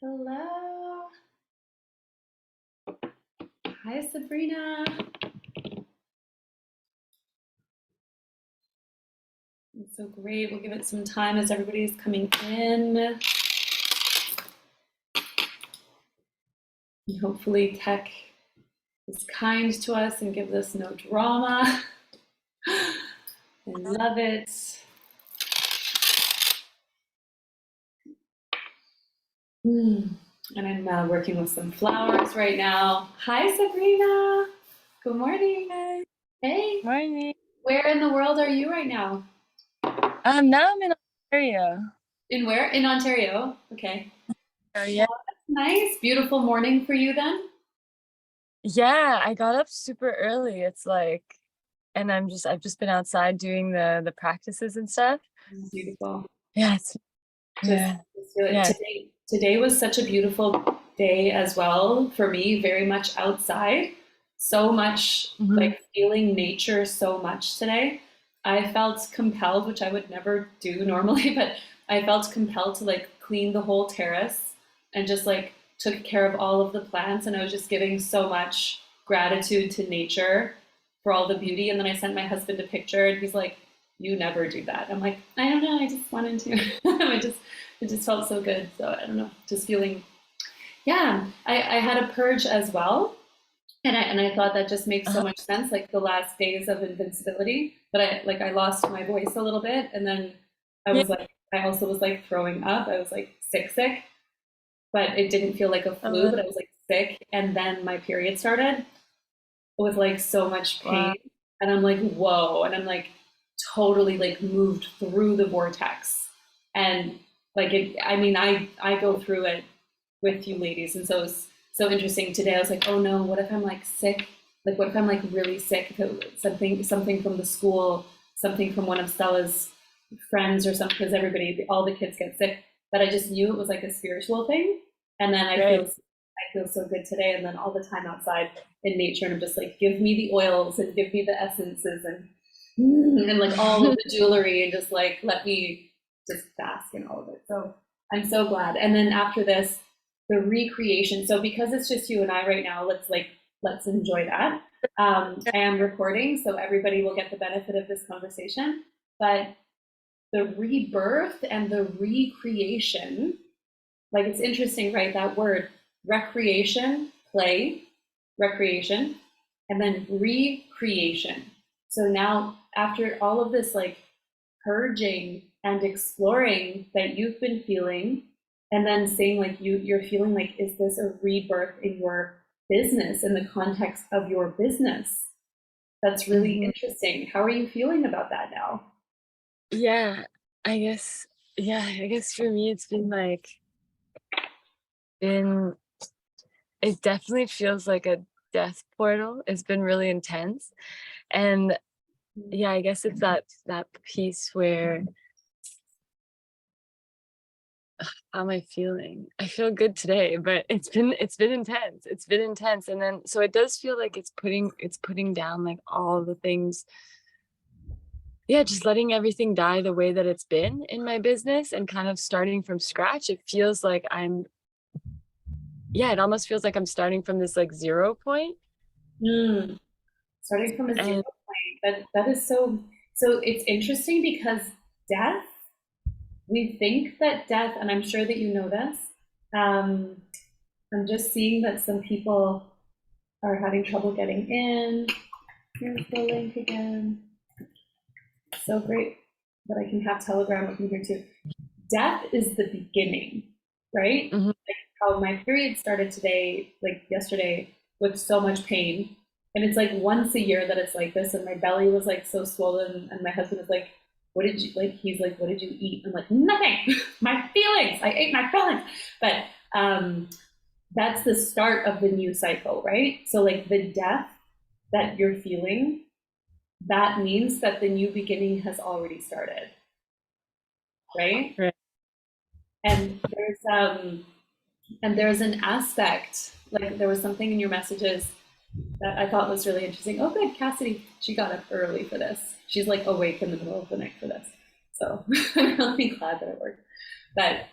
Hello. Hi, Sabrina. It's so great. We'll give it some time as everybody's coming in. And hopefully tech is kind to us and gives us no drama. I love it. And I'm working with some flowers right now. Hi, Sabrina. Good morning. Hi. Hey. Morning. Where in the world are you right now? Now I'm in Ontario. In where? In Ontario. Okay. Oh, yeah. Well, that's nice. Beautiful morning for you then? Yeah, I got up super early. And I've just been outside doing the practices and stuff. Beautiful. Yeah, Just, yeah, just feel it. yeah. Today was such a beautiful day as well for me, very much outside. So much Hmm. like feeling nature so much today. I felt compelled, which I would never do normally, but I felt compelled to like clean the whole terrace and just like took care of all of the plants. And I was just giving so much gratitude to nature for all the beauty. And then I sent my husband a picture and he's like, you never do that. I'm like, I don't know, I just wanted to. It just felt so good. So I don't know, just feeling, yeah. I had a purge as well. And I thought that just makes so Uh-huh. much sense, like the last days of Invincibility. But I lost my voice a little bit, and then Yeah. I also was like throwing up. I was like sick, but it didn't feel like a flu, Uh, but I was like sick. And then my period started with like so much wow. pain, and I'm like, whoa, and I'm like totally like moved through the vortex, and like it. I mean, I go through it with you ladies, and so it's so interesting today. I was like, oh no, what if I'm like sick? Like, what if I'm like really sick? If it was something from the school, something from one of Stella's friends or something, because all the kids get sick. But I just knew it was like a spiritual thing, and then Right. I feel so good today. And then all the time outside in nature, and I'm just like, give me the oils and give me the essences and like all of the jewelry, and just like let me just bask in all of it. So I'm so glad. And then after this, the recreation. So because it's just you and I right now, let's enjoy that. I am recording, so everybody will get the benefit of this conversation. But the rebirth and the recreation, like it's interesting, right? That word, recreation, play, recreation, and then recreation. So now, after all of this, like purging and exploring that you've been feeling, and then saying like you're feeling like, is this a rebirth in your business, in the context of your business? That's really Hmm. interesting. How are you feeling about that now? Yeah, I guess. Yeah, I guess for me, it's been been. It definitely feels like a death portal. It's been really intense, and yeah, I guess it's that piece where how am I feeling? I feel good today, but it's been intense. It's been intense. And then so it does feel like it's putting down like all the things. Yeah, just letting everything die the way that it's been in my business and kind of starting from scratch. It feels like it almost feels like I'm starting from this like 0 point. Mm, starting from a zero And point. That is so. It's interesting because death. We think that death, and I'm sure that you know this. Um, I'm just seeing that some people are having trouble getting in. Here's the link again. So great that I can have Telegram open here too. Death is the beginning, right? mhm, Like how my period started today, like yesterday, with so much pain. And it's like once a year that it's like this, and my belly was like so swollen, and my husband was like, what did you like? He's like, what did you eat? I'm like, nothing. My feelings. I ate my feelings. But that's the start of the new cycle, right? So like the death that you're feeling, that means that the new beginning has already started, right? right. And there's an aspect, like there was something in your messages that I thought was really interesting. Oh, good, Cassidy, she got up early for this. She's like awake in the middle of the night for this. So I'm really glad that it worked. But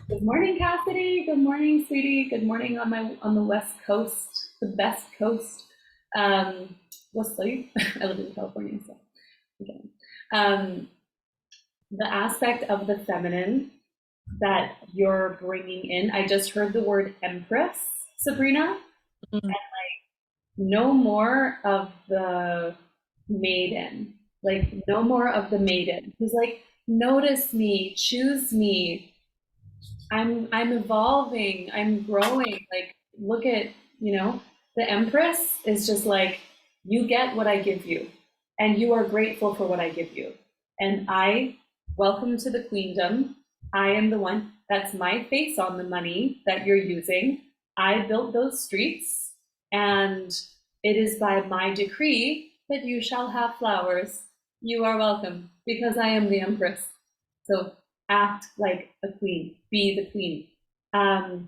Good morning, Cassidy. Good morning, sweetie. Good morning on the West Coast, the best coast. Wesley, I live in California, so again. Um, the aspect of the feminine that you're bringing in, I just heard the word empress, Sabrina. Mm. No more of the maiden, like no more of the maiden who's like, notice me, choose me, I'm evolving, I'm growing. Like, look at, the Empress is just like, you get what I give you, and you are grateful for what I give you. And I welcome to the queendom. I am the one, that's my face on the money that you're using. I built those streets, and it is by my decree that you shall have flowers. You are welcome, because I am the Empress. So act like a queen, be the queen. Um,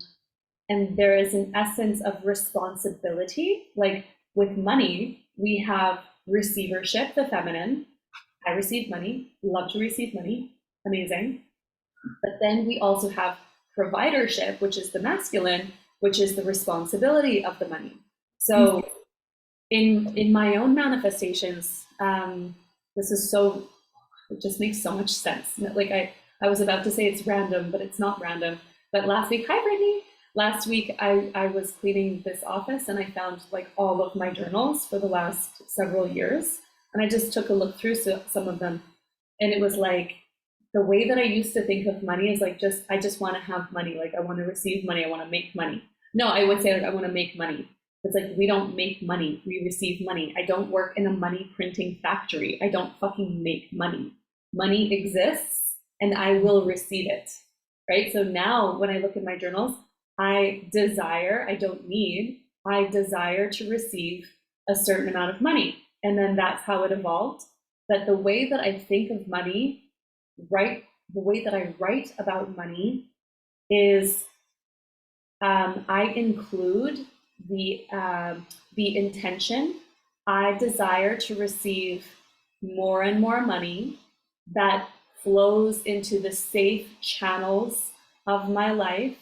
and there is an essence of responsibility. Like with money, we have receivership, the feminine. I receive money, love to receive money, amazing. But then we also have providership, which is the masculine, which is the responsibility of the money. So in my own manifestations, this is so, it just makes so much sense. Like I was about to say it's random, but it's not random. But last week, hi Brittany. Last week I was cleaning this office and I found like all of my journals for the last several years. And I just took a look through some of them. And it was like the way that I used to think of money is like I just want to have money. Like I want to receive money, I want to make money. No, I would say like I want to make money. It's like we don't make money, we receive money. I don't work in a money printing factory. I don't fucking make money. Money exists and I will receive it. Right? So now when I look at my journals, I desire, I don't need, I desire to receive a certain amount of money. And then that's how it evolved. That the way that I think of money, right, the way that I write about money is I include the intention. I desire to receive more and more money that flows into the safe channels of my life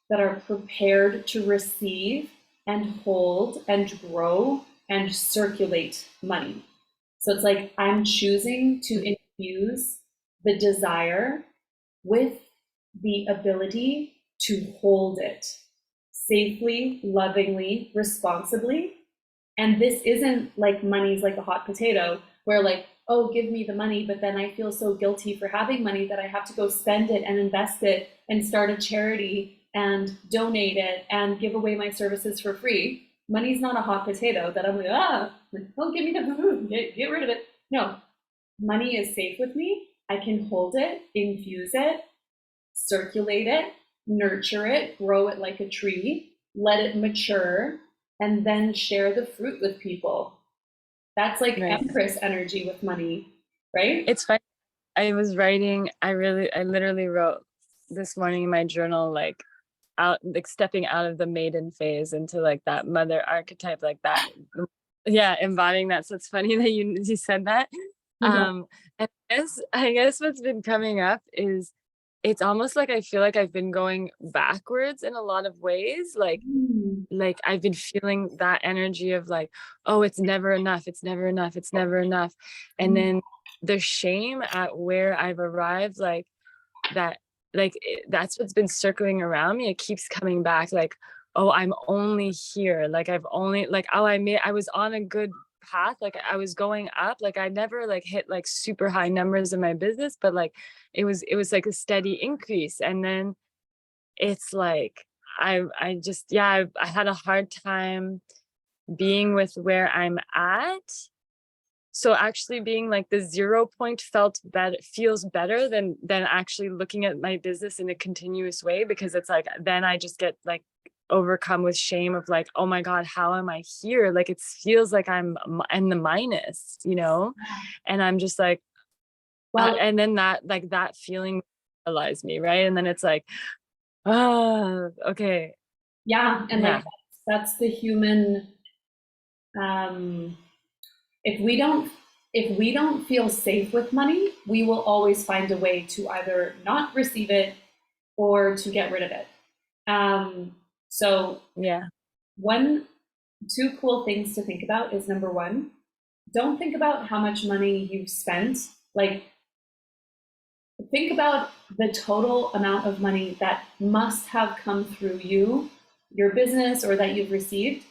that are prepared to receive and hold and grow and circulate money. So it's like I'm choosing to infuse the desire with the ability to hold it safely, lovingly, responsibly. And this isn't like money's like a hot potato where like, oh, give me the money, but then I feel so guilty for having money that I have to go spend it and invest it and start a charity and donate it and give away my services for free. Money's not a hot potato that I'm like, don't give me the food, get rid of it. No, money is safe with me. I can hold it, infuse it, circulate it, nurture it, grow it like a tree, let it mature, and then share the fruit with people. That's like Right. Empress energy with money, right? It's fine. I literally wrote this morning in my journal, like out, like stepping out of the maiden phase into like that mother archetype, like that. Yeah, embodying that. So it's funny that you said that. Yeah. And I guess what's been coming up is it's almost like I feel like I've been going backwards in a lot of ways. Like I've been feeling that energy of like, oh, it's never enough, it's never enough, it's never enough. And then the shame at where I've arrived, like that, that's what's been circling around me. It keeps coming back, like, oh, I'm only here, like I've only, like, oh, I was on a good path, like I was going up, like I never like hit like super high numbers in my business, but like it was like a steady increase. And then it's like I just, yeah, I had a hard time being with where I'm at. So actually being like the 0 point felt better, feels better than actually looking at my business in a continuous way, because it's like then I just get like overcome with shame of like, oh my God, how am I here? Like it feels like I'm in the minus, and I'm just like, Well, and then that, like that feeling realized me, right? And then it's like, okay. yeah, and like Yeah. that's the human. Um, if we don't if we don't feel safe with money, we will always find a way to either not receive it, or to get rid of it. So Yeah. one, two cool things to think about is number one, don't think about how much money you've spent. Like, think about the total amount of money that must have come through you, your business, or that you've received.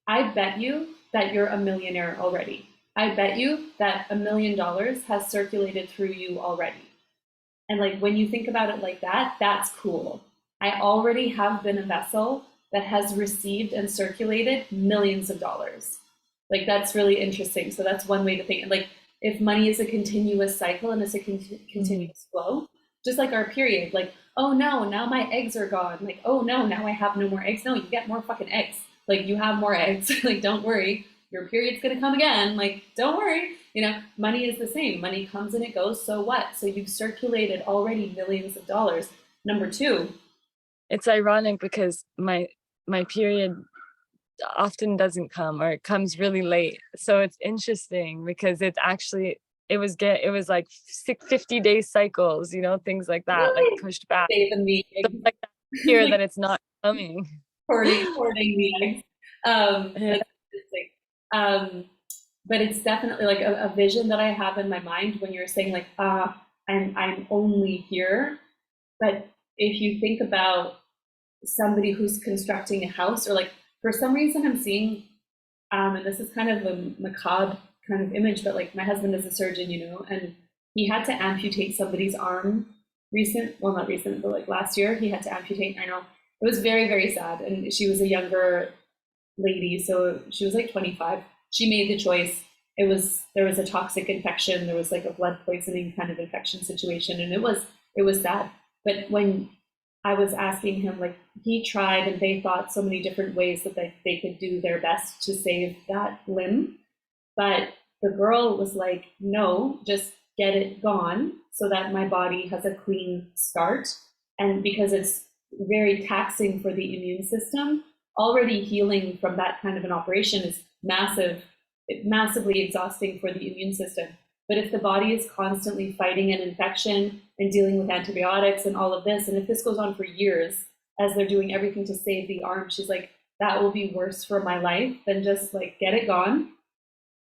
I bet you that you're a millionaire already. I bet you that $1 million has circulated through you already. And like when you think about it like that, that's cool. I already have been a vessel that has received and circulated millions of dollars. Like that's really interesting. So that's one way to think. Like if money is a continuous cycle and it's a continuous flow, just like our period, like, oh no, now my eggs are gone. Like, oh no, now I have no more eggs. No, you get more fucking eggs. Like you have more eggs. Like, don't worry. Your period's gonna come again. Like, don't worry. Money is the same. Money comes and it goes. So what? So you've circulated already millions of dollars. Number two, It's ironic because my period often doesn't come, or it comes really late. So it's interesting because it was like 50-day cycles, things like that, like really pushed back. saving the So eggs, it's like that fear like that it's not coming. hoarding the eggs. Yeah. That's interesting. But it's definitely like a vision that I have in my mind when you're saying like, I'm only here. But if you think about somebody who's constructing a house, or like for some reason I'm seeing, and this is kind of a macabre kind of image, but like my husband is a surgeon, and he had to amputate somebody's arm well, not recent, but like last year he had to amputate. I know it was very, very sad. And she was a younger lady, so she was like 25. She made the choice. There was a toxic infection. There was like a blood poisoning kind of infection situation, and it was sad. But when I was asking him, like he tried, and they thought so many different ways that they could do their best to save that limb. But the girl was like, no, just get it gone so that my body has a clean start. And because it's very taxing for the immune system, already healing from that kind of an operation is massively exhausting for the immune system. But if the body is constantly fighting an infection and dealing with antibiotics and all of this, and if this goes on for years as they're doing everything to save the arm, she's like, that will be worse for my life than just like get it gone.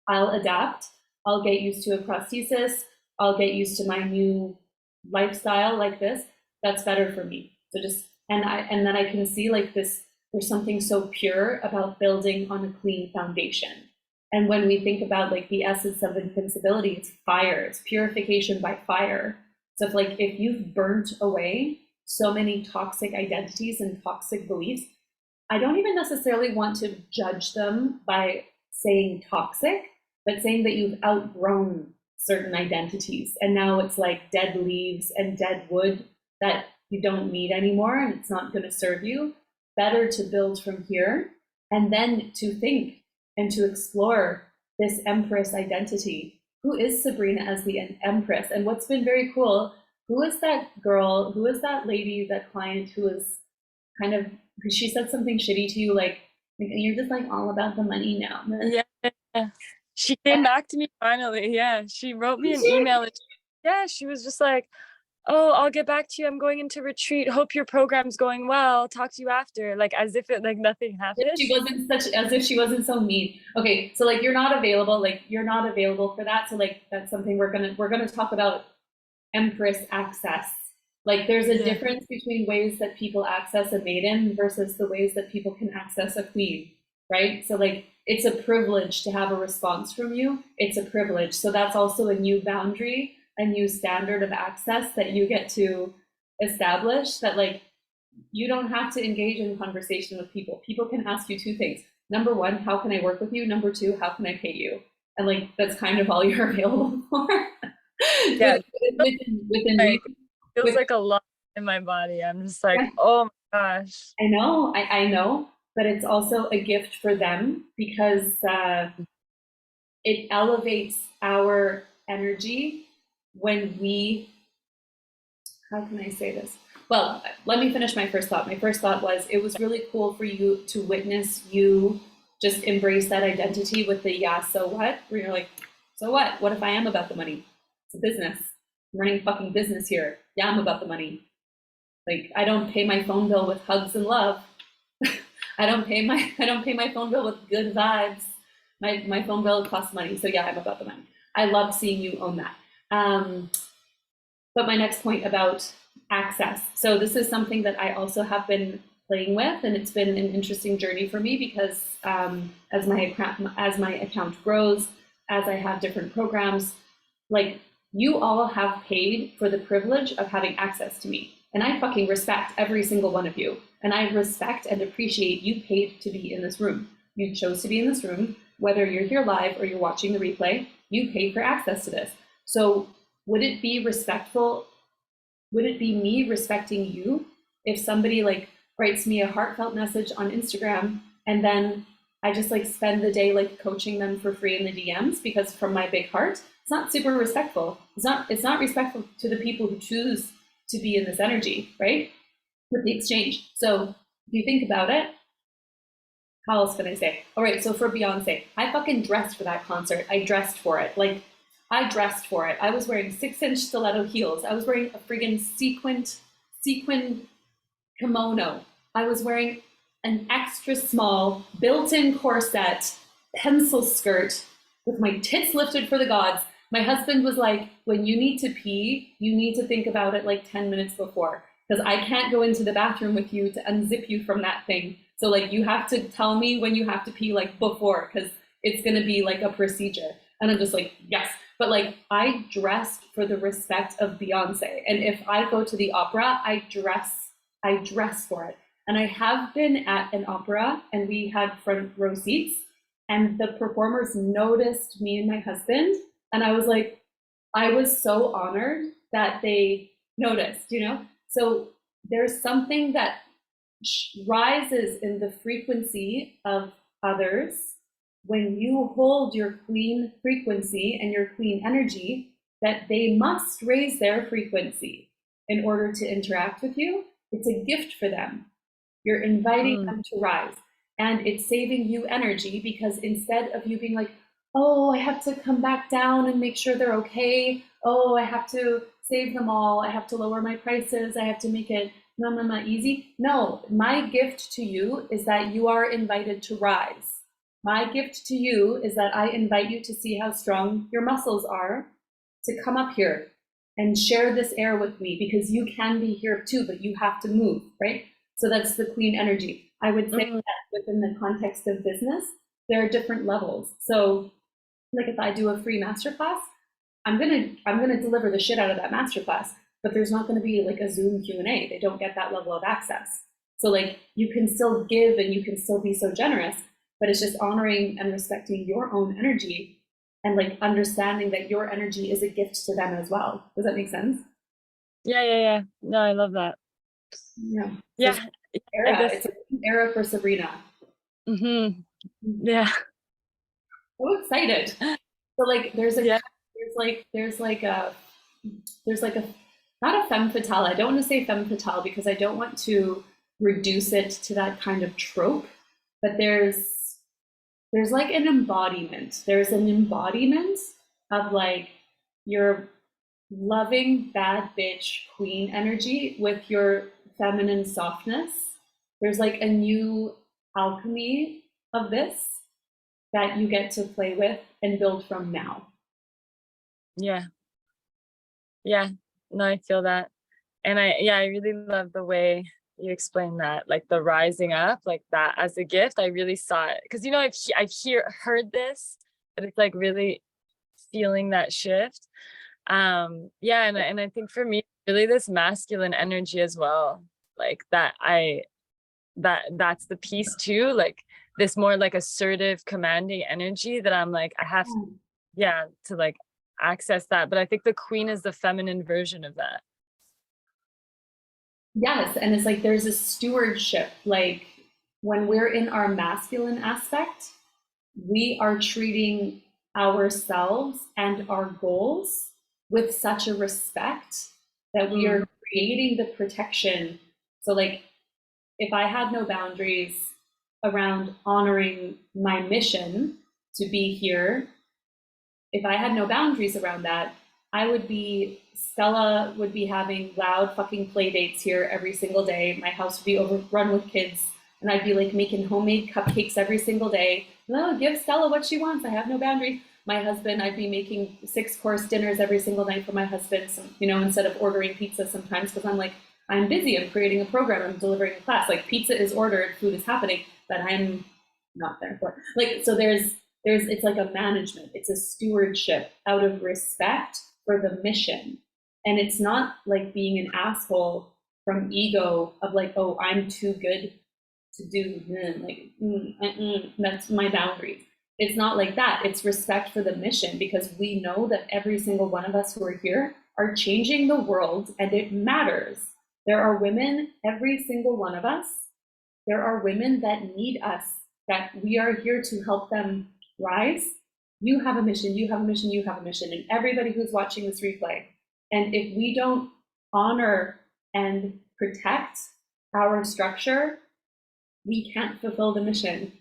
I'll adapt. I'll get used to a prosthesis. I'll get used to my new lifestyle like this. That's better for me. So just and then I can see like this, there's something so pure about building on a clean foundation. And when we think about like the essence of invincibility, it's fire, it's purification by fire. So if you've burnt away so many toxic identities and toxic beliefs, I don't even necessarily want to judge them by saying toxic, but saying that you've outgrown certain identities. And now it's like dead leaves and dead wood that you don't need anymore and it's not going to serve you. Better to build from here and then to think and to explore this Empress identity. Who is Sabrina as the Empress? And what's been very cool, who is that girl, who is that lady, that client who was kind of, she said something shitty to you, like you're just like all about the money now. Yeah. She came back to me finally. Yeah. She wrote me an email. And yeah, she was just like, oh, I'll get back to you. I'm going into retreat. Hope your program's going well. Talk to you after. Like as if it like nothing happened. She wasn't such as if she wasn't so mean. Okay, so like you're not available, for that. So like that's something we're gonna talk about Empress access. Like there's a difference between ways that people access a maiden versus the ways that people can access a queen, right? So like it's a privilege to have a response from you. It's a privilege. So that's also a new boundary, a new standard of access that you get to establish, that like you don't have to engage in conversation with people. People can ask you two things. Number one, how can I work with you? Number two, how can I pay you? And like that's kind of all you're available for. Yeah. Within Like, reason. feels like a lot in my body. I'm just like, Yeah, oh my gosh. I know, I know, but it's also a gift for them because it elevates our energy when we, how can I say this? Well, let me finish my first thought. My first thought was it was really cool for you to witness you just embrace that identity with the yeah, so what? Where you're like, so what? What if I am about the money? It's a business. I'm running a fucking business here. Yeah, I'm about the money. Like I don't pay my phone bill with hugs and love. I don't pay my phone bill with good vibes. My phone bill costs money. So yeah, I'm about the money. I love seeing you own that. Um, but my next point about access. So this is something that I also have been playing with, and it's been an interesting journey for me because as my account grows, as I have different programs, like you all have paid for the privilege of having access to me, and I fucking respect every single one of you, and I respect and appreciate you paid to be in this room. You chose to be in this room, whether you're here live or you're watching the replay. You paid for access to this. So would it be respectful, would it be me respecting you if somebody like writes me a heartfelt message on Instagram and then I just like spend the day like coaching them for free in the DMs because from my big heart? It's not super respectful. It's not respectful to the people who choose to be in this energy, right? With the exchange. So if you think about it, how else can I say? All right, so for Beyonce, I fucking dressed for that concert. I dressed for it. Like, I dressed for it. I was wearing 6-inch stiletto heels. I was wearing a friggin' sequin kimono. I was wearing an extra small built-in corset, pencil skirt with my tits lifted for the gods. My husband was like, when you need to pee, you need to think about it like 10 minutes before because I can't go into the bathroom with you to unzip you from that thing. So like you have to tell me when you have to pee like before because it's going to be like a procedure. And I'm just like, yes. But like I dressed for the respect of Beyonce. And if I go to the opera, I dress for it. And I have been at an opera and we had front row seats and the performers noticed me and my husband. And I was like, I was so honored that they noticed, you know? So there's something that rises in the frequency of others when you hold your clean frequency and your clean energy, that they must raise their frequency in order to interact with you. It's a gift for them. You're inviting them to rise. And it's saving you energy because instead of you being like, oh, I have to come back down and make sure they're okay. Oh, I have to save them all. I have to lower my prices. I have to make it easy. No, my gift to you is that you are invited to rise. My gift to you is that I invite you to see how strong your muscles are, to come up here and share this air with me because you can be here too, but you have to move, right? So that's the clean energy. I would say that within the context of business, there are different levels. So like if I do a free masterclass, I'm gonna deliver the shit out of that masterclass, but there's not gonna be like a Zoom Q&A. They don't get that level of access. So like you can still give and you can still be so generous, but it's just honoring and respecting your own energy and like understanding that your energy is a gift to them as well. Does that make sense? Yeah. No, I love that. Yeah. So Yeah, I guess. it's an era for Sabrina. Hmm. Yeah. So excited. So like Yeah. there's like a not a femme fatale. I don't want to say femme fatale because I don't want to reduce it to that kind of trope, but there's like an embodiment. There's an embodiment of like your loving bad bitch queen energy with your feminine softness. There's like a new alchemy of this that you get to play with and build from now. Yeah. Yeah. No, I feel that. And I really love the way you explain that, like the rising up, like that as a gift. I really saw it because I've heard this, but it's like really feeling that shift. Yeah, and I think for me, really this masculine energy as well, like that's the piece too, like this more like assertive, commanding energy that I'm like I have, yeah, to like access that. But I think the queen is the feminine version of that. Yes, and it's like there's a stewardship. Like when we're in our masculine aspect, we are treating ourselves and our goals with such a respect that we are creating the protection. So, like, if I had no boundaries around honoring my mission to be here, if I had no boundaries around that, I would be, Stella would be having loud fucking play dates here every single day. My house would be overrun with kids, and I'd be like making homemade cupcakes every single day. No, give Stella what she wants. I have no boundaries. My husband, I'd be making 6-course dinners every single night for my husband, instead of ordering pizza sometimes, because I'm like, I'm busy, I'm creating a program, I'm delivering a class. Like pizza is ordered, food is happening, but I'm not there for. Like, so there's it's like a management, it's a stewardship out of respect for the mission. And it's not like being an asshole from ego of like, oh, I'm too good to do, that's my boundaries. It's not like that. It's respect for the mission, because we know that every single one of us who are here are changing the world, and it matters. There are women, every single one of us, there are women that need us, that we are here to help them rise. You have a mission, you have a mission, you have a mission, and everybody who's watching this replay. And if we don't honor and protect our structure, we can't fulfill the mission,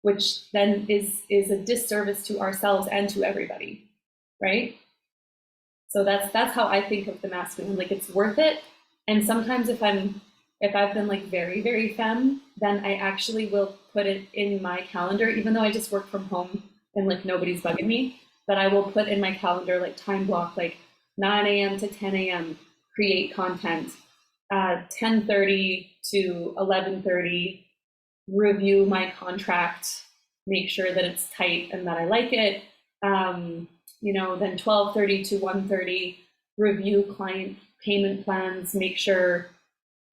which then is a disservice to ourselves and to everybody, right? So that's how I think of the masculine. Like, it's worth it. And sometimes if I've been like very, very femme, then I actually will put it in my calendar, even though I just work from home and like nobody's bugging me, but I will put in my calendar like time block, like 9 a.m. to 10 a.m. create content, 10:30 to 11:30 review my contract, make sure that it's tight and that I like it. Then 12:30 to 1:30 review client payment plans, make sure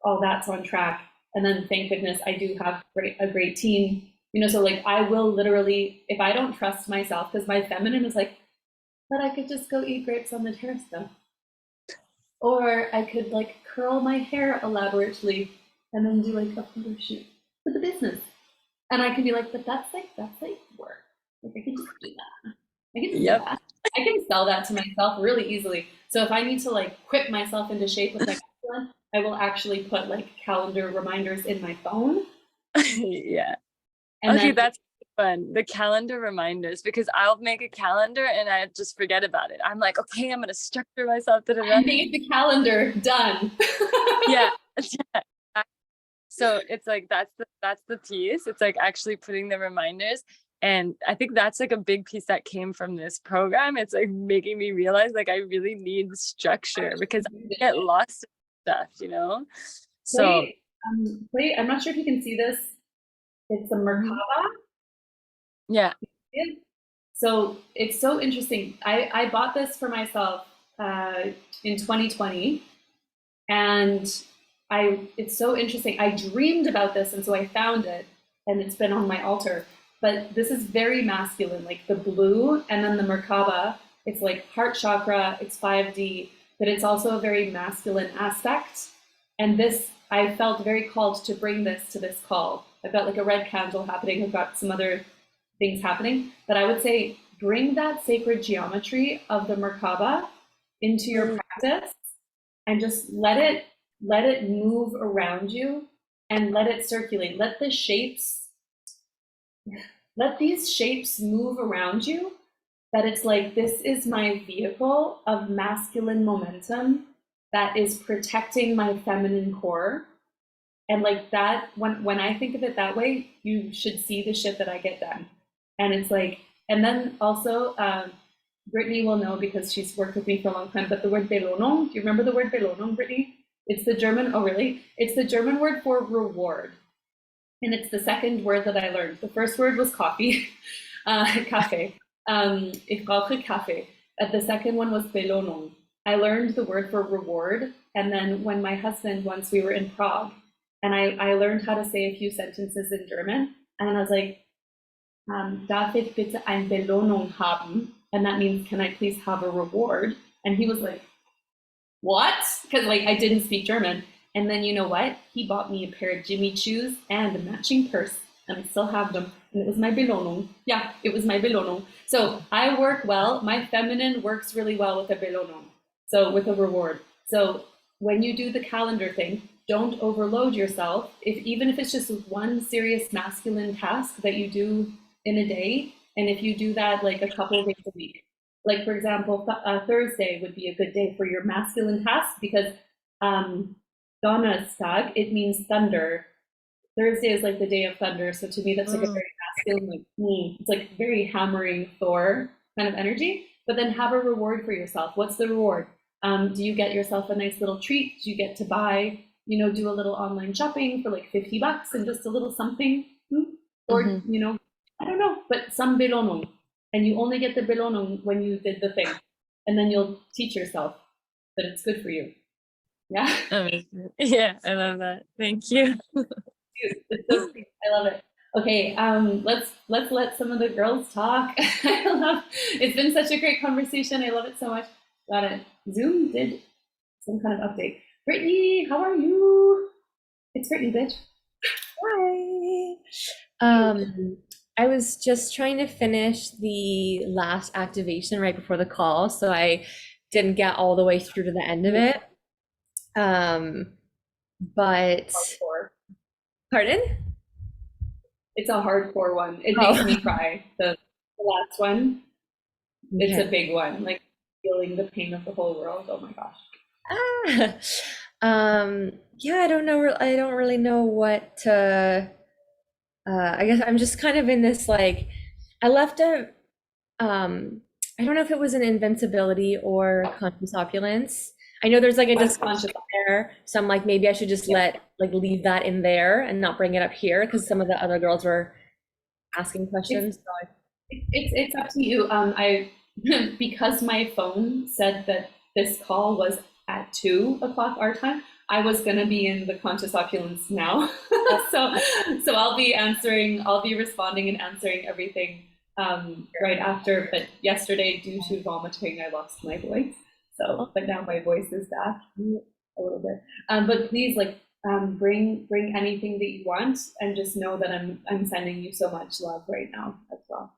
all that's on track. And then thank goodness I do have a great team. So like I will literally, if I don't trust myself, because my feminine is like, but I could just go eat grapes on the terrace though. Or I could like curl my hair elaborately and then do like a photo shoot for the business. And I can be like, but that's like work. Like I can just do that. I can do that. I can sell that to myself really easily. So if I need to like whip myself into shape with my calendar, I will actually put like calendar reminders in my phone. Yeah. And okay, then that's fun. The calendar reminders, because I'll make a calendar and I just forget about it. I'm like, okay, I'm gonna structure myself. I made the calendar, done. Yeah. So it's like that's the piece. It's like actually putting the reminders. And I think that's like a big piece that came from this program. It's like making me realize like I really need structure, because I get lost in stuff. So Wait, I'm not sure if you can see this. It's a Merkaba. yeah. So it's so interesting. I bought this for myself in 2020, and it's so interesting. I dreamed about this, and so I found it, and it's been on my altar. But this is very masculine, like the blue, and then the Merkaba. It's like heart chakra. It's 5D, but it's also a very masculine aspect. And this, I felt very called to bring this to this call. I've got like a red candle happening. I've got some other things happening, but I would say bring that sacred geometry of the Merkaba into your practice, and just let it move around you and let it circulate. Let these shapes move around you, that it's like, this is my vehicle of masculine momentum that is protecting my feminine core. And like that, when I think of it that way, you should see the shit that I get done. And it's like, and then also, Brittany will know because she's worked with me for a long time, but the word Belohnung, do you remember the word Belohnung, Brittany? It's the German, oh really? It's the German word for reward. And it's the second word that I learned. The first word was coffee, Kaffee. Ich brauche Kaffee. The second one was Belohnung. I learned the word for reward. And then when my husband, once we were in Prague, and I learned how to say a few sentences in German, and I was like, darf ich bitte ein Belohnung haben? And that means, can I please have a reward? And he was like, what? Because like I didn't speak German. And then you know what? He bought me a pair of Jimmy Choos and a matching purse, and I still have them. And it was my Belohnung. Yeah, it was my Belohnung. So I work well. My feminine works really well with a Belohnung. So with a reward. So when you do the calendar thing, don't overload yourself. Even if it's just one serious masculine task that you do in a day, and if you do that like a couple of days a week, like for example, Thursday would be a good day for your masculine task because Donnerstag, it means thunder. Thursday is like the day of thunder. So to me, that's like a Mm. very masculine, like, it's like very hammering Thor kind of energy. But then have a reward for yourself. What's the reward? Do you get yourself a nice little treat? Do you get to buy, do a little online shopping for like $50 and just a little something? Or, Mm-hmm. I don't know, but some belohnung. And you only get the belohnung when you did the thing. And then you'll teach yourself that it's good for you. Yeah. Amazing. Yeah, I love that. Thank you. It's so sweet. I love it. Okay, let's let some of the girls talk. It's been such a great conversation. I love it so much. Got it. Zoom did some kind of update. Brittany, how are you? It's Brittany, bitch. Hi. I was just trying to finish the last activation right before the call, so I didn't get all the way through to the end of it. But Hardcore. pardon? It's a hardcore one. It makes me cry. The last one, it's a big one. Like feeling the pain of the whole world. Oh my gosh. Yeah, I don't know. I don't really know what to. I guess I'm just kind of in this like, I left a. I don't know if it was an invincibility or conscious opulence. I know there's like a discussion there, so I'm like maybe I should just leave that in there and not bring it up here because some of the other girls were asking questions. It's up to you. I because my phone said that this call was at 2 o'clock our time. I was gonna be in the conscious opulence now, so I'll be responding and answering everything right after. But yesterday, due to vomiting, I lost my voice. So, but now my voice is back a little bit. But please, bring anything that you want, and just know that I'm sending you so much love right now as well.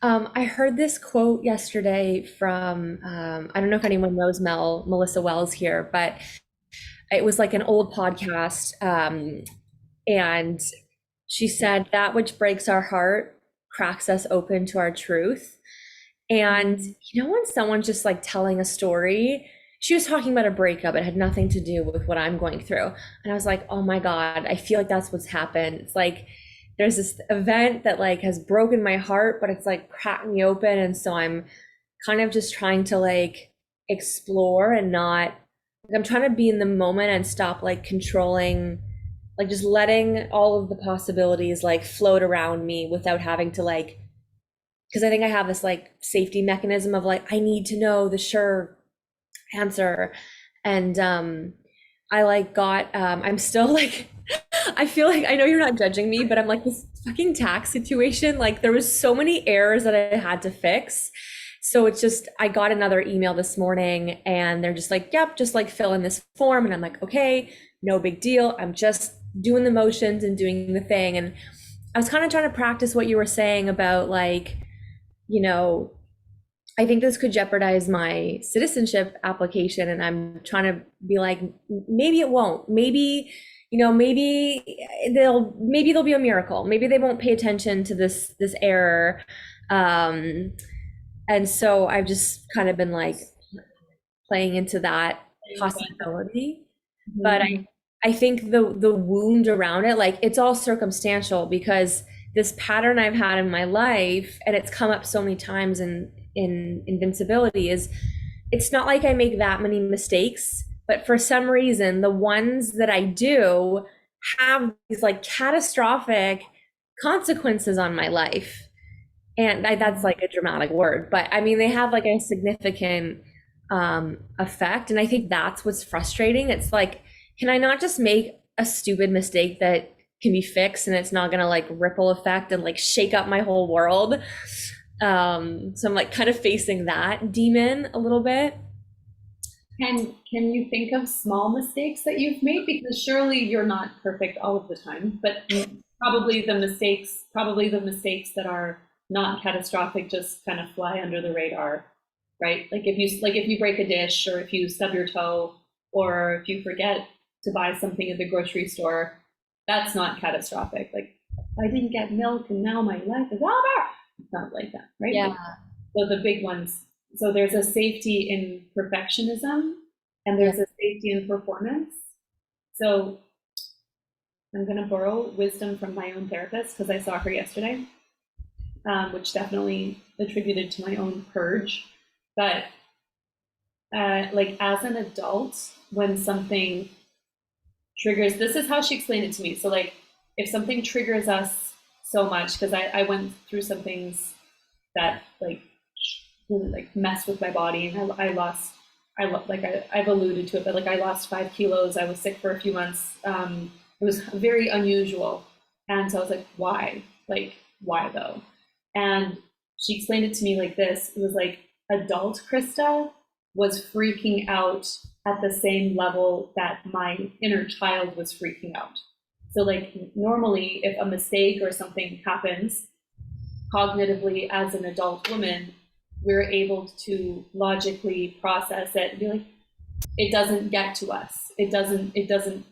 I heard this quote yesterday from I don't know if anyone knows Melissa Wells here, but it was like an old podcast, and she said that which breaks our heart cracks us open to our truth. And when someone's just like telling a story, she was talking about a breakup. It had nothing to do with what I'm going through. And I was like, oh my God, I feel like that's what's happened. It's like there's this event that like has broken my heart, but it's like cracked me open. And so I'm kind of just trying to like explore and not, I'm trying to be in the moment and stop like controlling, like just letting all of the possibilities like float around me without having to like, because I think I have this like safety mechanism of like, I need to know the sure answer. And I like got, I'm still like, I feel like, I know you're not judging me, but I'm like this fucking tax situation. Like there was so many errors that I had to fix. So it's just, I got another email this morning and they're just like, yep, just like fill in this form. And I'm like, okay, no big deal. I'm just doing the motions and doing the thing. And I was kind of trying to practice what you were saying about like, I think this could jeopardize my citizenship application. And I'm trying to be like, maybe it won't. Maybe, maybe there'll be a miracle. Maybe they won't pay attention to this error. And so I've just kind of been like playing into that possibility. But I think the wound around it, like it's all circumstantial because this pattern I've had in my life, and it's come up so many times in Invincibility, is it's not like I make that many mistakes, but for some reason, the ones that I do have these like catastrophic consequences on my life. And that's like a dramatic word, but I mean, they have like a significant effect. And I think that's what's frustrating. It's like, can I not just make a stupid mistake that can be fixed and it's not going to like ripple effect and like shake up my whole world? So I'm like kind of facing that demon a little bit. Can you think of small mistakes that you've made? Because surely you're not perfect all of the time, but probably the mistakes that are not catastrophic just kind of fly under the radar, right? Like if you break a dish, or if you stub your toe, or if you forget to buy something at the grocery store, that's not catastrophic. Like I didn't get milk and now my life is over. It's not like that, right? Yeah. So the big ones. So there's a safety in perfectionism, and there's a safety in performance. So I'm going to borrow wisdom from my own therapist because I saw her yesterday, which definitely attributed to my own purge. But like as an adult, when something triggers, this is how she explained it to me. So like if something triggers us so much, because I went through some things that really like messed with my body, and I've alluded to it, but like I lost 5 kilos. I was sick for a few months. It was very unusual, and so I was like, why? Like, why though? And she explained it to me like this. It was like adult Krista was freaking out at the same level that my inner child was freaking out. So like normally if a mistake or something happens cognitively as an adult woman, we're able to logically process it and be like, it doesn't get to us. It doesn't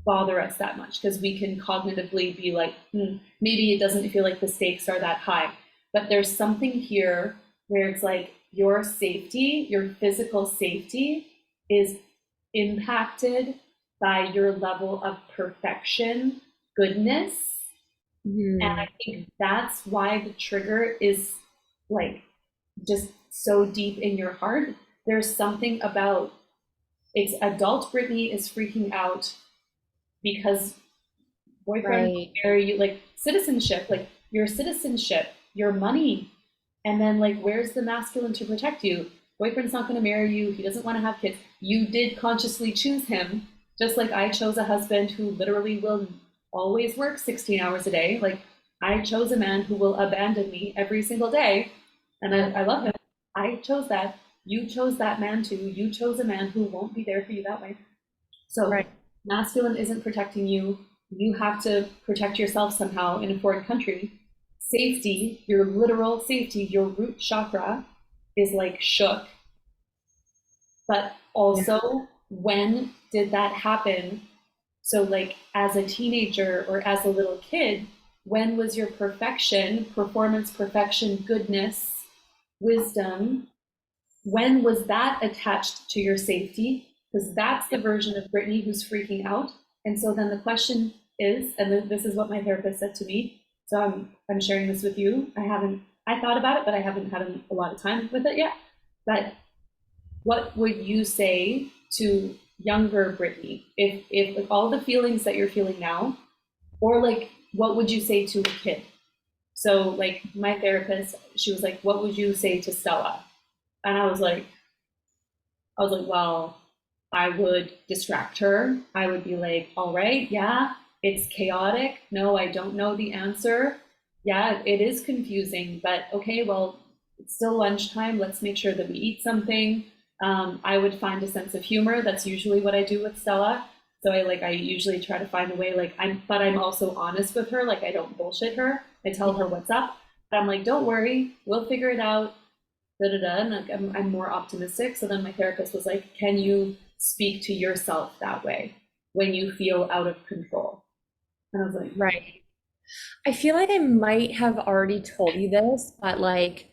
bother us that much because we can cognitively be like, maybe it doesn't feel like the stakes are that high. But there's something here where it's like your safety, your physical safety is impacted by your level of perfection, goodness. And I think that's why the trigger is like just so deep in your heart. There's something about it's adult Brittany is freaking out because boyfriend marry you, like citizenship, like your citizenship, your money, and then like where's the masculine to protect you? Boyfriend's not going to marry you. He doesn't want to have kids. You did consciously choose him, just like I chose a husband who literally will always work 16 hours a day. Like I chose a man who will abandon me every single day, and I love him. I chose that. You chose that man too. You chose a man who won't be there for you that way. So masculine isn't protecting you. You have to protect yourself somehow in a foreign country. Safety, your literal safety, your root chakra is like shook. But also, when did that happen? So like as a teenager or as a little kid, when was your perfection, performance, perfection, goodness, wisdom, when was that attached to your safety? Because that's the version of Brittany who's freaking out. And so then the question is, and this is what my therapist said to me, so I'm sharing this with you. I thought about it, but I haven't had a lot of time with it yet. But what would you say to younger Brittany if like all the feelings that you're feeling now, or like what would you say to a kid? So like my therapist, she was like, what would you say to Stella? And I was like, well, I would distract her. I would be like, all right, yeah, it's chaotic. No, I don't know the answer. Yeah, it is confusing, but okay, well, it's still lunchtime. Let's make sure that we eat something. I would find a sense of humor. That's usually what I do with Stella. So I usually try to find a way, like but I'm also honest with her. Like I don't bullshit her. I tell her what's up. But I'm like, don't worry, we'll figure it out. Da da da. And like I'm more optimistic. So then my therapist was like, can you speak to yourself that way when you feel out of control? And I was like, I feel like I might have already told you this, but like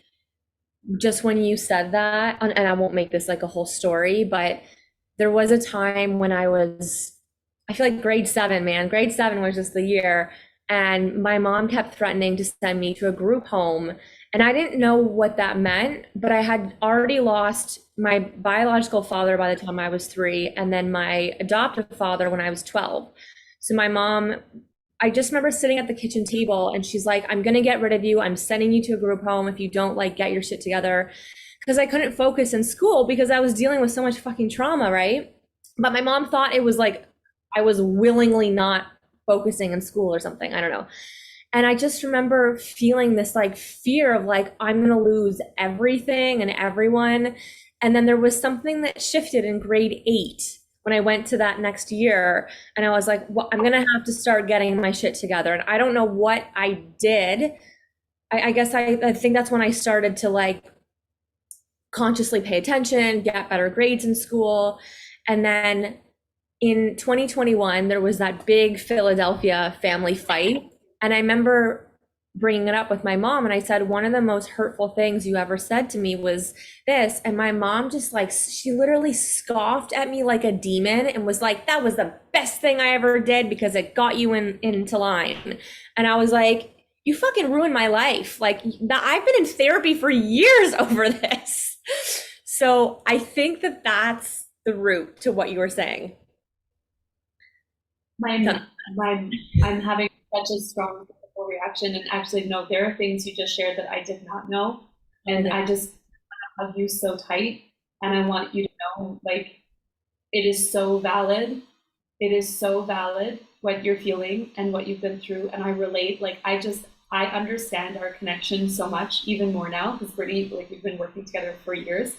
just when you said that, and I won't make this like a whole story, but there was a time when I feel like grade seven, man, grade seven was just the year. And my mom kept threatening to send me to a group home. And I didn't know what that meant, but I had already lost my biological father by the time I was 3, and then my adoptive father when I was 12. So my mom, I just remember sitting at the kitchen table and she's like, I'm going to get rid of you. I'm sending you to a group home if you don't like get your shit together. Because I couldn't focus in school because I was dealing with so much fucking trauma, right? But my mom thought it was like I was willingly not focusing in school or something. I don't know. And I just remember feeling this like fear of like, I'm going to lose everything and everyone. And then there was something that shifted in grade 8 when I went to that next year. And I was like, well, I'm going to have to start getting my shit together. And I don't know what I did. I guess I think that's when I started to like consciously pay attention, get better grades in school. And then in 2021, there was that big Philadelphia family fight. And I remember bringing it up with my mom, and I said, one of the most hurtful things you ever said to me was this. And my mom just like, she literally scoffed at me like a demon and was like, that was the best thing I ever did because it got you into line. And I was like, you fucking ruined my life. Like, I've been in therapy for years over this. So I think that that's the root to what you were saying. I'm having such a strong physical reaction, and actually, no, there are things you just shared that I did not know, and I just hug you so tight, and I want you to know, like, it is so valid. It is so valid what you're feeling and what you've been through, and I relate. Like, I understand our connection so much, even more now, because Brittany, like, we've been working together for years.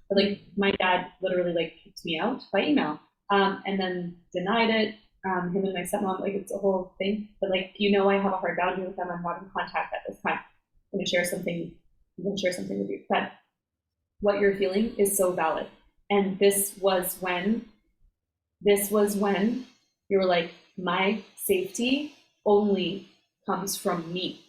But like, my dad literally like kicked me out by email, and then denied it. Him and my stepmom, like, it's a whole thing. But like, I have a hard boundary with them. I'm not in contact at this time. I'm gonna share something. I'm gonna share something with you. But what you're feeling is so valid. And this was when you were like, my safety only comes from me,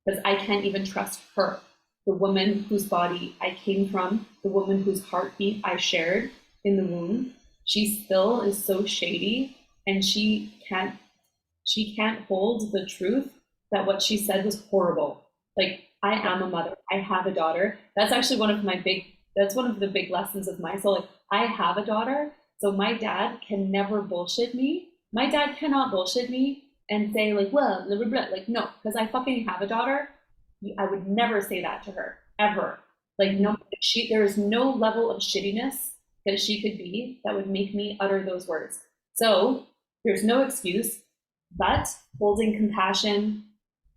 because I can't even trust her, the woman whose body I came from, the woman whose heartbeat I shared in the womb. She still is so shady, and she can't hold the truth that what she said was horrible. Like, I am a mother, I have a daughter. That's actually one of the big lessons of my soul. Like, I have a daughter, so my dad can never bullshit me. My dad cannot bullshit me and say like, well, blah, blah, blah. Like, no, because I fucking have a daughter. I would never say that to her, ever. Like, no, there is no level of shittiness that she could be that would make me utter those words. So there's no excuse, but holding compassion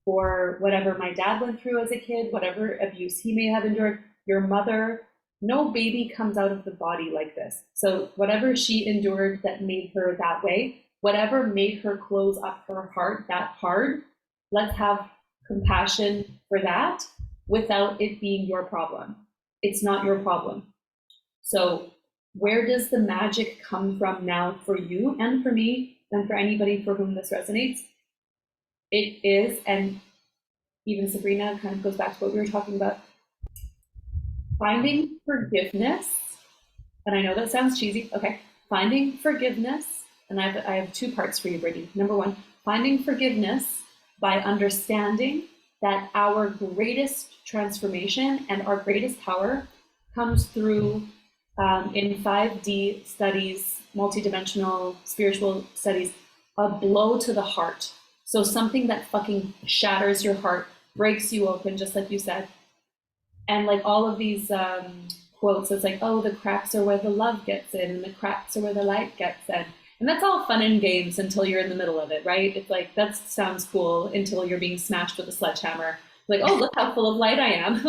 for whatever my dad went through as a kid, whatever abuse he may have endured, your mother, no baby comes out of the body like this. So whatever she endured that made her that way, whatever made her close up her heart that hard, let's have compassion for that without it being your problem. It's not your problem. So where does the magic come from now for you and for me and for anybody for whom this resonates? It is, and even Sabrina kind of goes back to what we were talking about, finding forgiveness. And I know that sounds cheesy. Okay, finding forgiveness. And I have two parts for you, Brittany. Number one, finding forgiveness by understanding that our greatest transformation and our greatest power comes through in 5D studies, multidimensional spiritual studies, a blow to the heart. So something that fucking shatters your heart, breaks you open, just like you said. And like all of these quotes, it's like, oh, the cracks are where the love gets in, and the cracks are where the light gets in. And that's all fun and games until you're in the middle of it, right? It's like, that sounds cool until you're being smashed with a sledgehammer. Like, oh, look how full of light I am.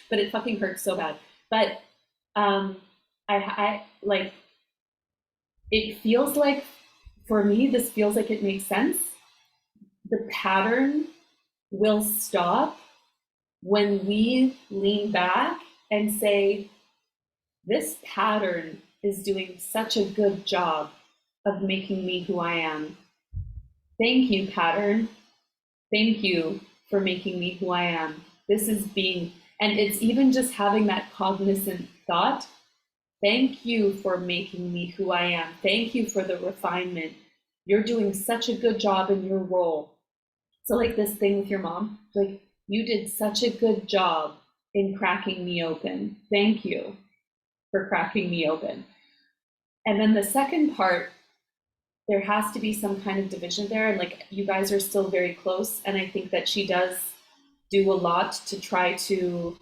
But it fucking hurts so bad. But I like, it feels like, for me, this feels like it makes sense. The pattern will stop when we lean back and say, this pattern is doing such a good job of making me who I am. Thank you, pattern. Thank you for making me who I am. This is being, and it's even just having that cognizant thought. Thank you for making me who I am. Thank you for the refinement. You're doing such a good job in your role. So like this thing with your mom, like, you did such a good job in cracking me open. Thank you for cracking me open. And then the second part, there has to be some kind of division there. And like, you guys are still very close. And I think that she does do a lot to try to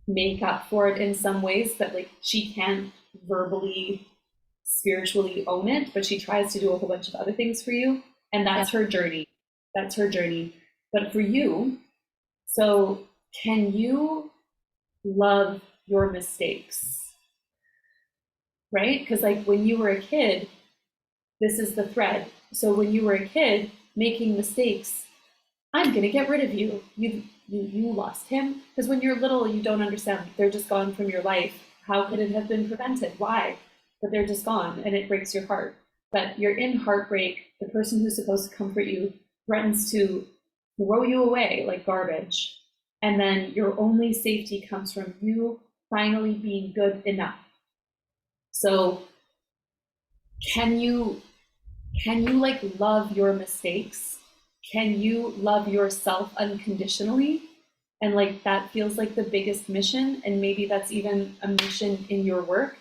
make up for it in some ways, but like, she can't verbally, spiritually own it, but she tries to do a whole bunch of other things for you. And that's her journey. That's her journey. But for you, so can you love your mistakes? Right? Because like, when you were a kid, this is the thread. So when you were a kid making mistakes, I'm gonna get rid of you. You lost him. Because when you're little, you don't understand. They're just gone from your life. How could it have been prevented? Why? But they're just gone, and it breaks your heart. But you're in heartbreak. The person who's supposed to comfort you threatens to throw you away like garbage. And then your only safety comes from you finally being good enough. So can you like love your mistakes? Can you love yourself unconditionally? And like that feels like the biggest mission. And maybe that's even a mission in your work,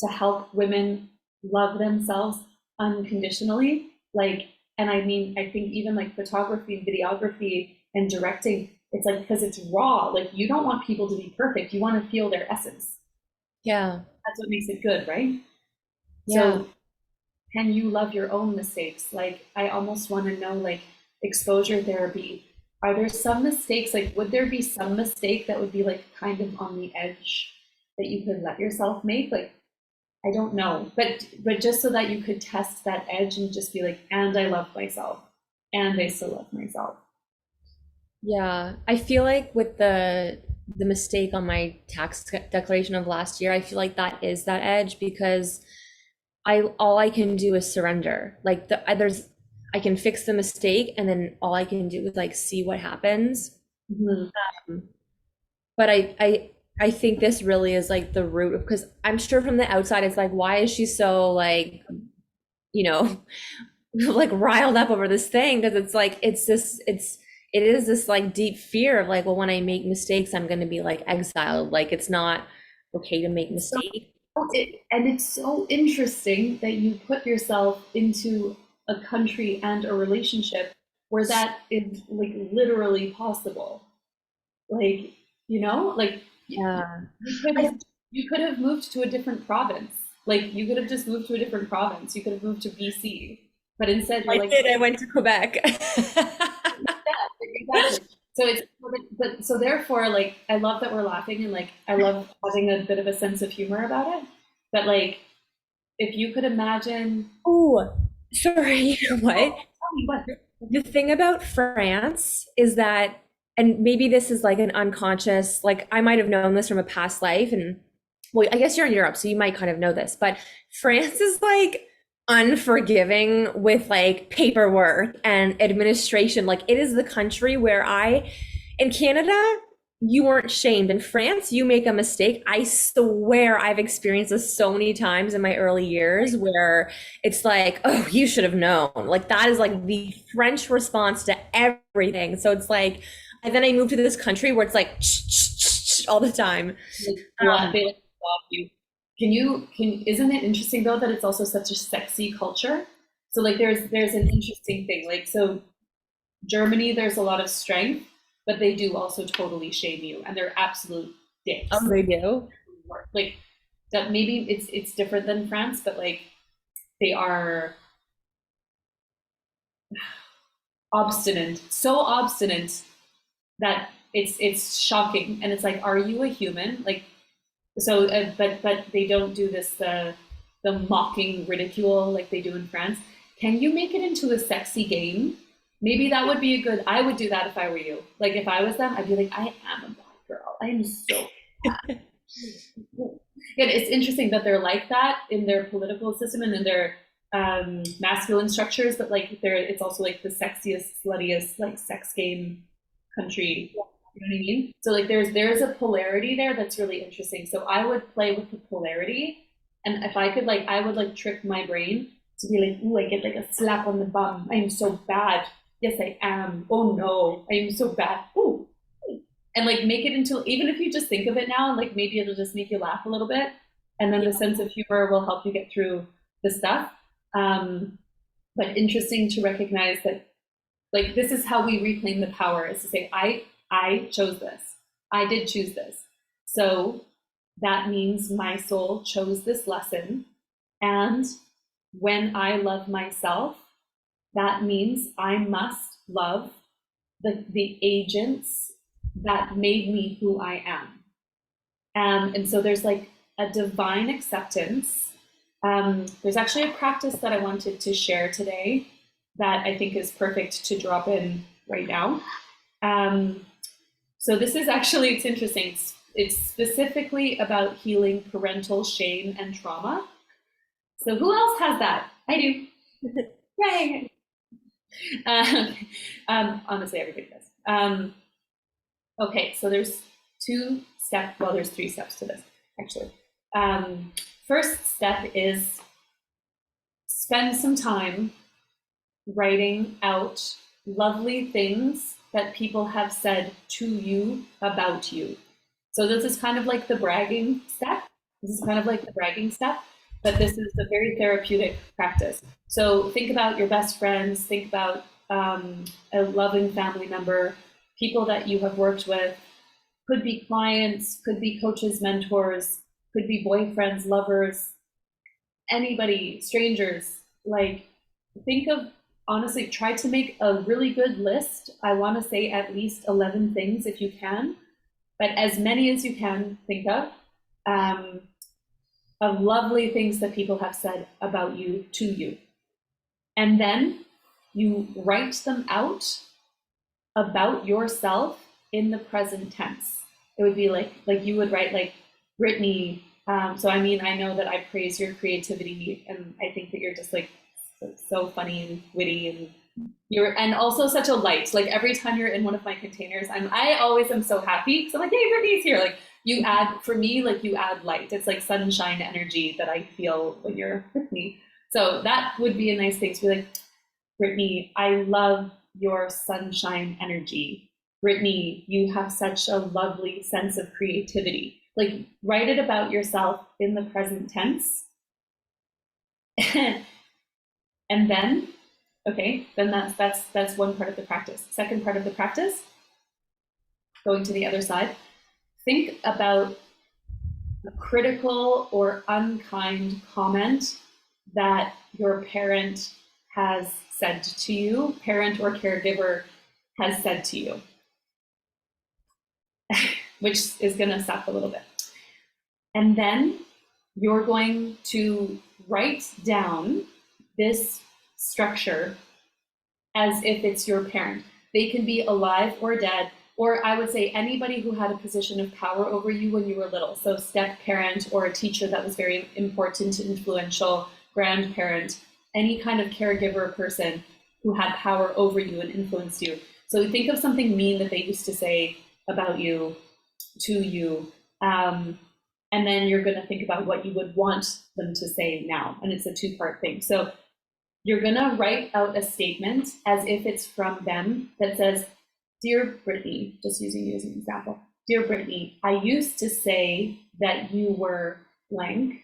to help women love themselves unconditionally. Like, and I mean, I think even like photography and videography and directing, it's like, because it's raw, like you don't want people to be perfect. You want to feel their essence. Yeah. That's what makes it good, right? Yeah. So can you love your own mistakes? Like, I almost want to know, like, exposure therapy. Are there some mistakes, like, would there be some mistake that would be like kind of on the edge that you could let yourself make? Like, I don't know, but just so that you could test that edge and just be like, and I love myself, and I still love myself. Yeah, I feel like with the mistake on my tax declaration of last year, I feel like that is that edge because I all I can do is surrender. Like there's I can fix the mistake and then all I can do is like see what happens. Mhm. But I think this really is like the root of, because I'm sure from the outside it's like, why is she so like, you know, like riled up over this thing? Because it's like it is this like deep fear of like, well, when I make mistakes, I'm going to be like exiled. Like it's not okay to make So, mistakes. and it's so interesting that you put yourself into a country and a relationship where that is like literally possible. Like, like Yeah. you could I, have moved to a different province. Like you could have just moved to a different province. You could have moved to BC, but instead you're I like, did. I went to Quebec. yeah, exactly. So it's, but so therefore, like, I love that we're laughing and like, I love having a bit of a sense of humor about it. But like, if you could imagine, Oh, sorry. You know what? tell me what. The thing about France is that, and maybe this is like an unconscious, like I might have known this from a past life, and well, I guess you're in Europe, so you might kind of know this, but France is like unforgiving with like paperwork and administration. Like it is the country where in Canada, you weren't shamed. In France, you make a mistake. I swear I've experienced this so many times in my early years where it's like, oh, you should have known. Like that is like the French response to everything. So it's like, and then I moved to this country where it's like all the time. They like love you. Isn't it interesting though that it's also such a sexy culture? So like there's an interesting thing. Like so Germany, there's a lot of strength, but they do also totally shame you, and they're absolute dicks. Oh, they do. Like that maybe it's different than France, but like they are obstinate, so obstinate that it's shocking, and it's like, are you a human? Like so, but they don't do this the mocking ridicule like they do in France. Can you make it into a sexy game? Maybe that would be a good. I would do that if I were you. Like if I was them, I'd be like, I am a bad girl. I am so bad. And it's interesting that they're like that in their political system and in their masculine structures, but like it's also like the sexiest, sluttiest, like sex game country. You know what I mean? So like there's a polarity there that's really interesting. So I would play with the polarity, and if I could like I would like trick my brain to be like, ooh, I get like a slap on the bum. I am so bad. Yes, I am. Oh no, I am so bad. Ooh. And like make it into, even if you just think of it now, like maybe it'll just make you laugh a little bit, and then the sense of humor will help you get through the stuff. But interesting to recognize that like this is how we reclaim the power, is to say, I chose this. I did choose this. So that means my soul chose this lesson. And when I love myself, that means I must love the agents that made me who I am. And so there's like a divine acceptance. There's actually a practice that I wanted to share today that I think is perfect to drop in right now. So this is actually, it's interesting. It's specifically about healing parental shame and trauma. So who else has that? I do. Yay. Honestly, everybody does. Okay, so there's there's 3 steps to this, actually. First step is spend some time writing out lovely things that people have said to you about you. So this is kind of like the bragging step. This is kind of like the bragging step, but this is a very therapeutic practice. So think about your best friends, think about a loving family member, people that you have worked with, could be clients, could be coaches, mentors, could be boyfriends, lovers, anybody, strangers. Like, think of, honestly, try to make a really good list. I want to say at least 11 things if you can, but as many as you can think of lovely things that people have said about you to you. And then you write them out about yourself in the present tense. It would be like you would write like, Brittany. So I mean, I know that I praise your creativity, and I think that you're just like so funny and witty, and and also such a light. Like every time you're in one of my containers, I always am so happy because I'm like, hey, Brittany's here. Like you add, for me, like you add light. It's like sunshine energy that I feel when you're with me. So that would be a nice thing to be like, Brittany, I love your sunshine energy. Brittany, you have such a lovely sense of creativity. Like write it about yourself in the present tense. And then, okay, then that's one part of the practice. Second part of the practice, going to the other side, think about a critical or unkind comment that your parent has said to you, parent or caregiver has said to you, which is going to suck a little bit. And then you're going to write down this structure as if it's your parent. They can be alive or dead, or I would say anybody who had a position of power over you when you were little. So step parent or a teacher that was very important, influential, grandparent, any kind of caregiver person who had power over you and influenced you. So think of something mean that they used to say about you, to you, and then you're going to think about what you would want them to say now. And it's a 2-part thing. So you're going to write out a statement as if it's from them that says, Dear Brittany, just using you as an example, Dear Brittany, I used to say that you were blank,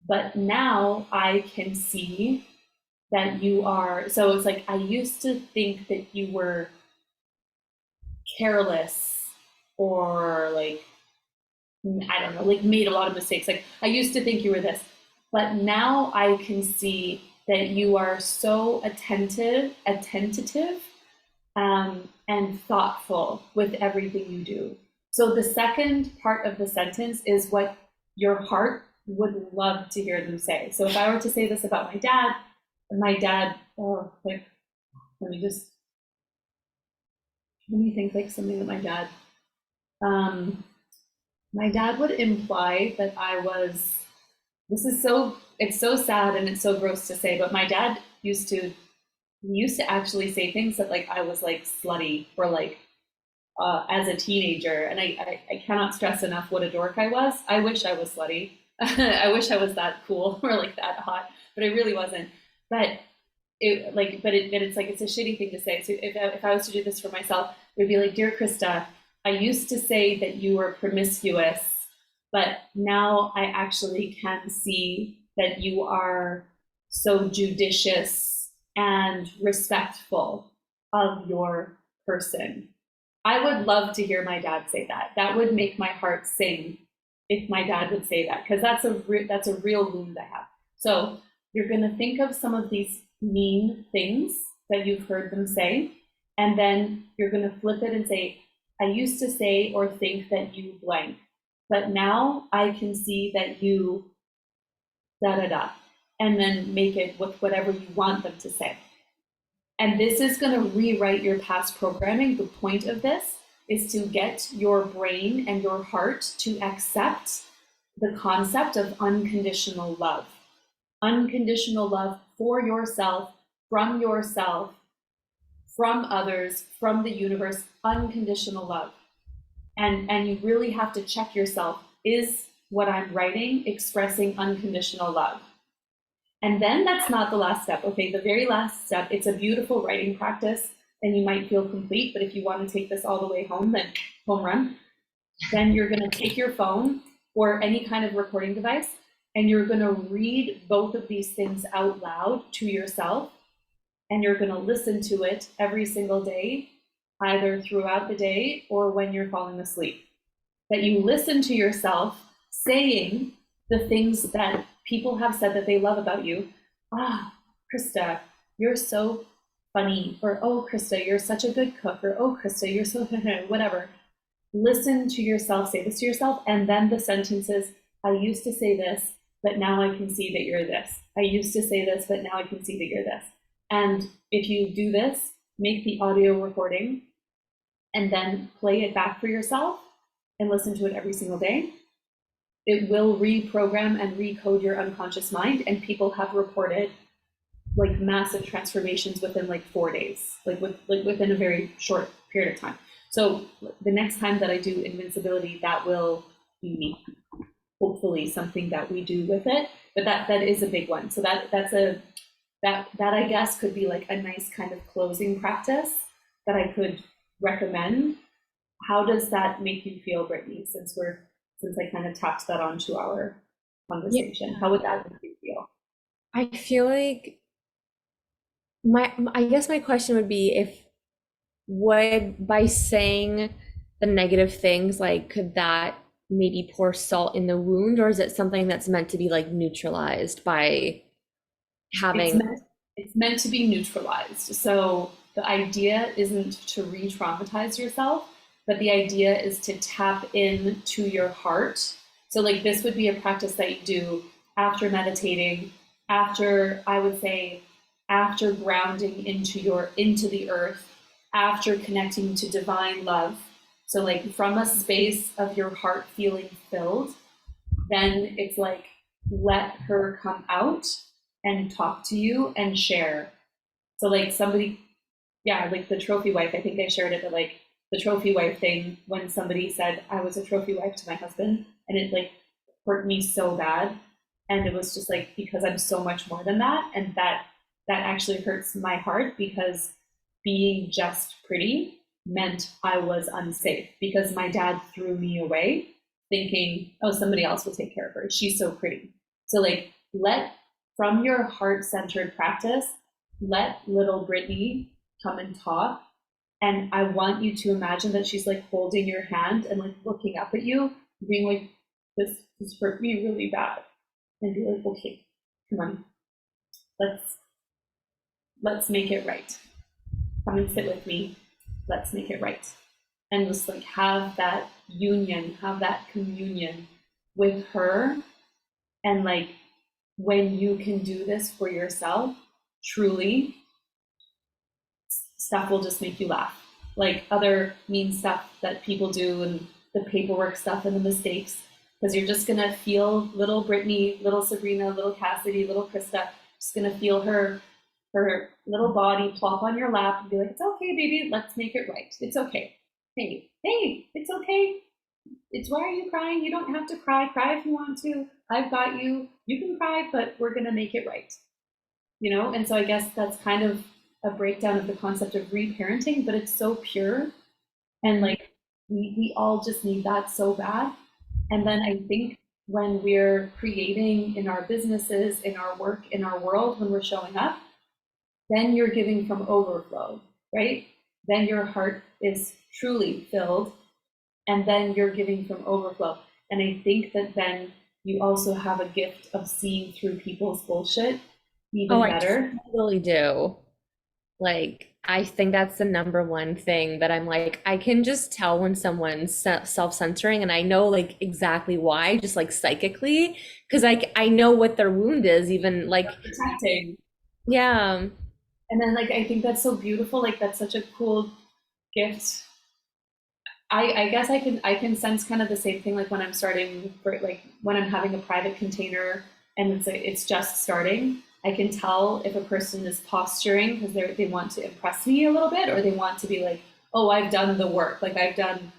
but now I can see that you are. So it's like, I used to think that you were careless or like, I don't know, like made a lot of mistakes. Like I used to think you were this, but now I can see that you are so attentive, and thoughtful with everything you do. So the second part of the sentence is what your heart would love to hear them say. So if I were to say this about my dad, oh, like, let me think like something that my dad would imply that I was, it's so sad and it's so gross to say, but my dad used to actually say things that like I was like slutty or like as a teenager. And I cannot stress enough what a dork I was. I wish I was slutty. I wish I was that cool or like that hot, but I really wasn't. But it's like, it's a shitty thing to say. So if I was to do this for myself, it would be like, Dear Krista, I used to say that you were promiscuous, but now I actually can see that you are so judicious and respectful of your person. I would love to hear my dad say that. That would make my heart sing if my dad would say that, because that's a real wound I have. So you're going to think of some of these mean things that you've heard them say, and then you're going to flip it and say, I used to say or think that you blank, but now I can see that you da da da, and then make it with whatever you want them to say. And this is going to rewrite your past programming. The point of this is to get your brain and your heart to accept the concept of unconditional love. Unconditional love for yourself from yourself, from others, from the universe, unconditional love. And you really have to check yourself. Is what I'm writing expressing unconditional love? And then that's not the last step. Okay, the very last step, it's a beautiful writing practice and you might feel complete, but if you want to take this all the way home, then home run. Then you're going to take your phone or any kind of recording device and you're going to read both of these things out loud to yourself, and you're going to listen to it every single day, either throughout the day or when you're falling asleep. That you listen to yourself saying the things that people have said that they love about you. Ah, Krista, you're so funny. Or, oh, Krista, you're such a good cook. Or, oh, Krista, you're so whatever. Listen to yourself, say this to yourself, and then the sentences, I used to say this, but now I can see that you're this. I used to say this, but now I can see that you're this. And if you do this, make the audio recording and then play it back for yourself and listen to it every single day. It will reprogram and recode your unconscious mind, and people have reported like massive transformations within like 4 days, within a very short period of time. So the next time that I do Invincibility, that will be hopefully something that we do with it. But that is a big one. So that I guess could be like a nice kind of closing practice that I could recommend. How does that make you feel, Brittany? Since I kind of tapped that onto our conversation, how would that make you feel? I feel like I guess my question would be, if would, by saying the negative things, like, could that maybe pour salt in the wound, or is it something that's meant to be like neutralized by having? It's meant to be neutralized. So the idea isn't to re-traumatize yourself, but the idea is to tap into your heart. So like this would be a practice that you do after meditating, after, I would say, after grounding into the earth, after connecting to divine love. So like from a space of your heart feeling filled, then it's like, let her come out and talk to you and share. So like somebody, like the trophy wife, I think I shared it, but like the trophy wife thing, when somebody said I was a trophy wife to my husband, and it like hurt me so bad. And it was just like, because I'm so much more than that. And that actually hurts my heart, because being just pretty meant I was unsafe, because my dad threw me away thinking, oh, somebody else will take care of her. She's so pretty. So like, from your heart-centered practice, let little Brittany come and talk. And I want you to imagine that she's like holding your hand and like looking up at you, being like, this hurt me really bad. And be like, okay, come on, let's make it right. Come and sit with me. Let's make it right. And just like have that union, have that communion with her. And like, when you can do this for yourself, truly, stuff will just make you laugh. Like other mean stuff that people do, and the paperwork stuff and the mistakes, because you're just gonna feel little Brittany, little Sabrina, little Cassidy, little Krista, just gonna feel her little body plop on your lap and be like, it's okay, baby, let's make it right. It's okay. Hey, it's okay. It's, why are you crying? You don't have to cry. Cry if you want to. I've got you. You can cry, but we're gonna make it right. You know? And so I guess that's kind of a breakdown of the concept of reparenting, but it's so pure. And like, we all just need that so bad. And then I think when we're creating in our businesses, in our work, in our world, when we're showing up, then you're giving from overflow, right? Then your heart is truly filled, and then you're giving from overflow. And I think that then you also have a gift of seeing through people's bullshit even better. I totally do. Like, I think that's the number one thing that I'm like, I can just tell when someone's self-censoring, and I know like exactly why, just like psychically, because I know what their wound is, even like protecting. Yeah. And then like, I think that's so beautiful. Like, that's such a cool gift. I guess I can sense kind of the same thing, like when I'm starting, like when I'm having a private container and it's just starting, I can tell if a person is posturing because they want to impress me a little bit, or they want to be like, oh, I've done the work, like I've done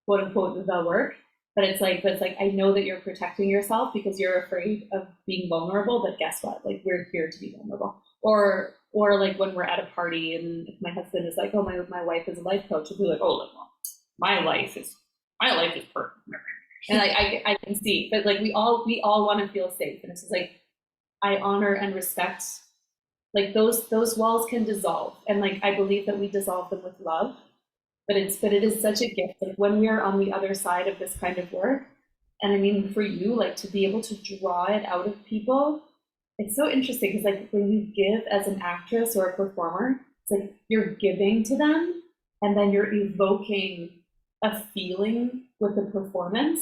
quote unquote the work. But it's like I know that you're protecting yourself because you're afraid of being vulnerable. But guess what? Like we're here to be vulnerable. Or like when we're at a party and if my husband is like, oh, my wife is a life coach, and we're like, oh, well, my life is perfect. And I can see, but like we all want to feel safe, and it's just like I honor and respect. Like those walls can dissolve, and like I believe that we dissolve them with love. But it is such a gift. Like when we are on the other side of this kind of work, and I mean for you, like to be able to draw it out of people, it's so interesting because like when you give as an actress or a performer, it's like you're giving to them, and then you're evoking a feeling with the performance.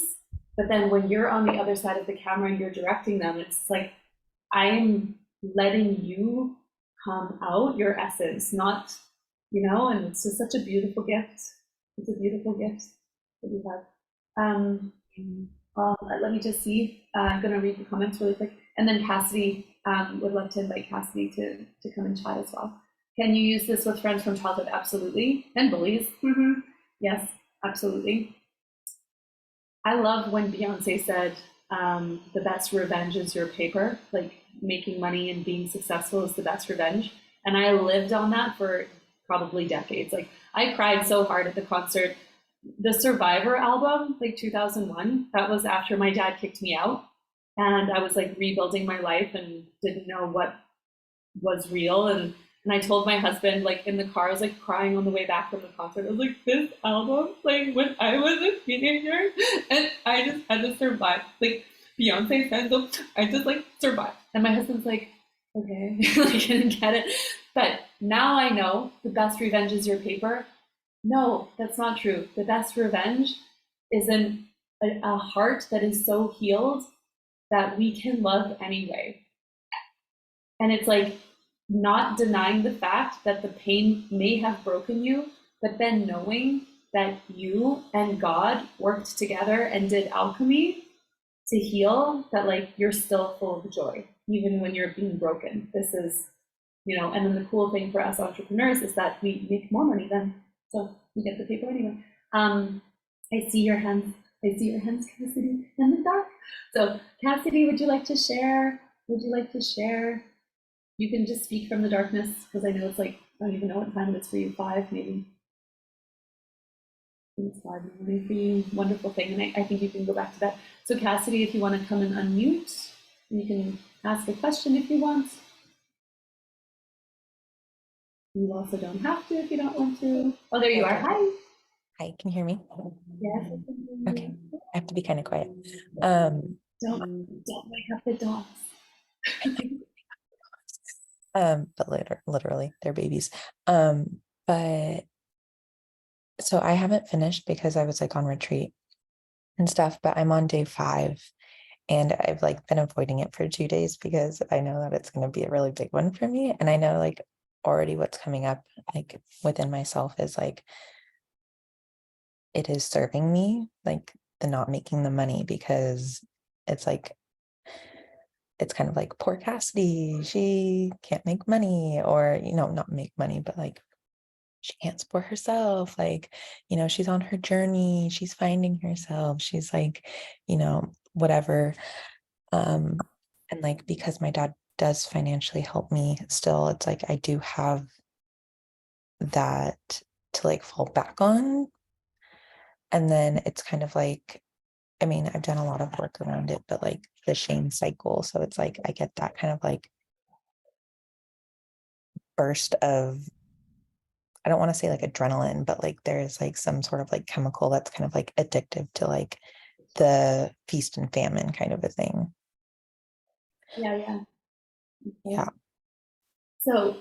But then when you're on the other side of the camera and you're directing them, it's like I'm letting you come out your essence, not, and it's just such a beautiful gift. It's a beautiful gift that we have. Let me just see. I'm going to read the comments really quick. And then Cassidy, would love to invite Cassidy to come and chat as well. Can you use this with friends from childhood? Absolutely. And bullies. Yes, absolutely. I love when Beyonce said, the best revenge is your paper, like making money and being successful is the best revenge. And I lived on that for probably decades. Like I cried so hard at the concert. The Survivor album, like 2001, that was after my dad kicked me out. And I was like rebuilding my life and didn't know what was real. And I told my husband, like in the car, I was like crying on the way back from the concert. I was like, this album, like when I was a teenager, and I just had to survive. Like Beyonce said, so I just like survived. And my husband's like, okay, like I didn't get it. But now I know the best revenge is your paper. No, that's not true. The best revenge is a heart that is so healed that we can love anyway. And it's like not denying the fact that the pain may have broken you, but then knowing that you and God worked together and did alchemy to heal, that like you're still full of joy, even when you're being broken. This is, and then the cool thing for us entrepreneurs is that we make more money then. So we get the paper anyway. I see your hands. I see your hands, Cassidy, in the dark. So Cassidy, would you like to share? Would you like to share? You can just speak from the darkness because I know it's like, I don't even know what time it is for you, 5 maybe. It's 5 in the morning for you. Wonderful thing. And I think you can go back to that. So Cassidy, if you want to come and unmute, you can ask a question if you want. You also don't have to if you don't want to. Oh, there you are. Hi. Hi, can you hear me? Yes. Okay, I have to be kind of quiet. Don't wake up the dogs. But literally, they're babies. But so I haven't finished because I was like on retreat and stuff, but I'm on day 5 and I've like been avoiding it for 2 days because I know that it's going to be a really big one for me. And I know like already what's coming up like within myself is like, it is serving me, like the not making the money, because it's like, it's kind of like poor Cassidy, she can't make money, or, not make money, but like she can't support herself. Like, she's on her journey, she's finding herself, she's like, whatever. And like, because my dad does financially help me still, it's like, I do have that to like fall back on. And then it's kind of like, I mean, I've done a lot of work around it, but like the shame cycle. So it's like, I get that kind of like burst of, I don't want to say like adrenaline, but like there's like some sort of like chemical that's kind of like addictive to like the feast and famine kind of a thing. Yeah. So,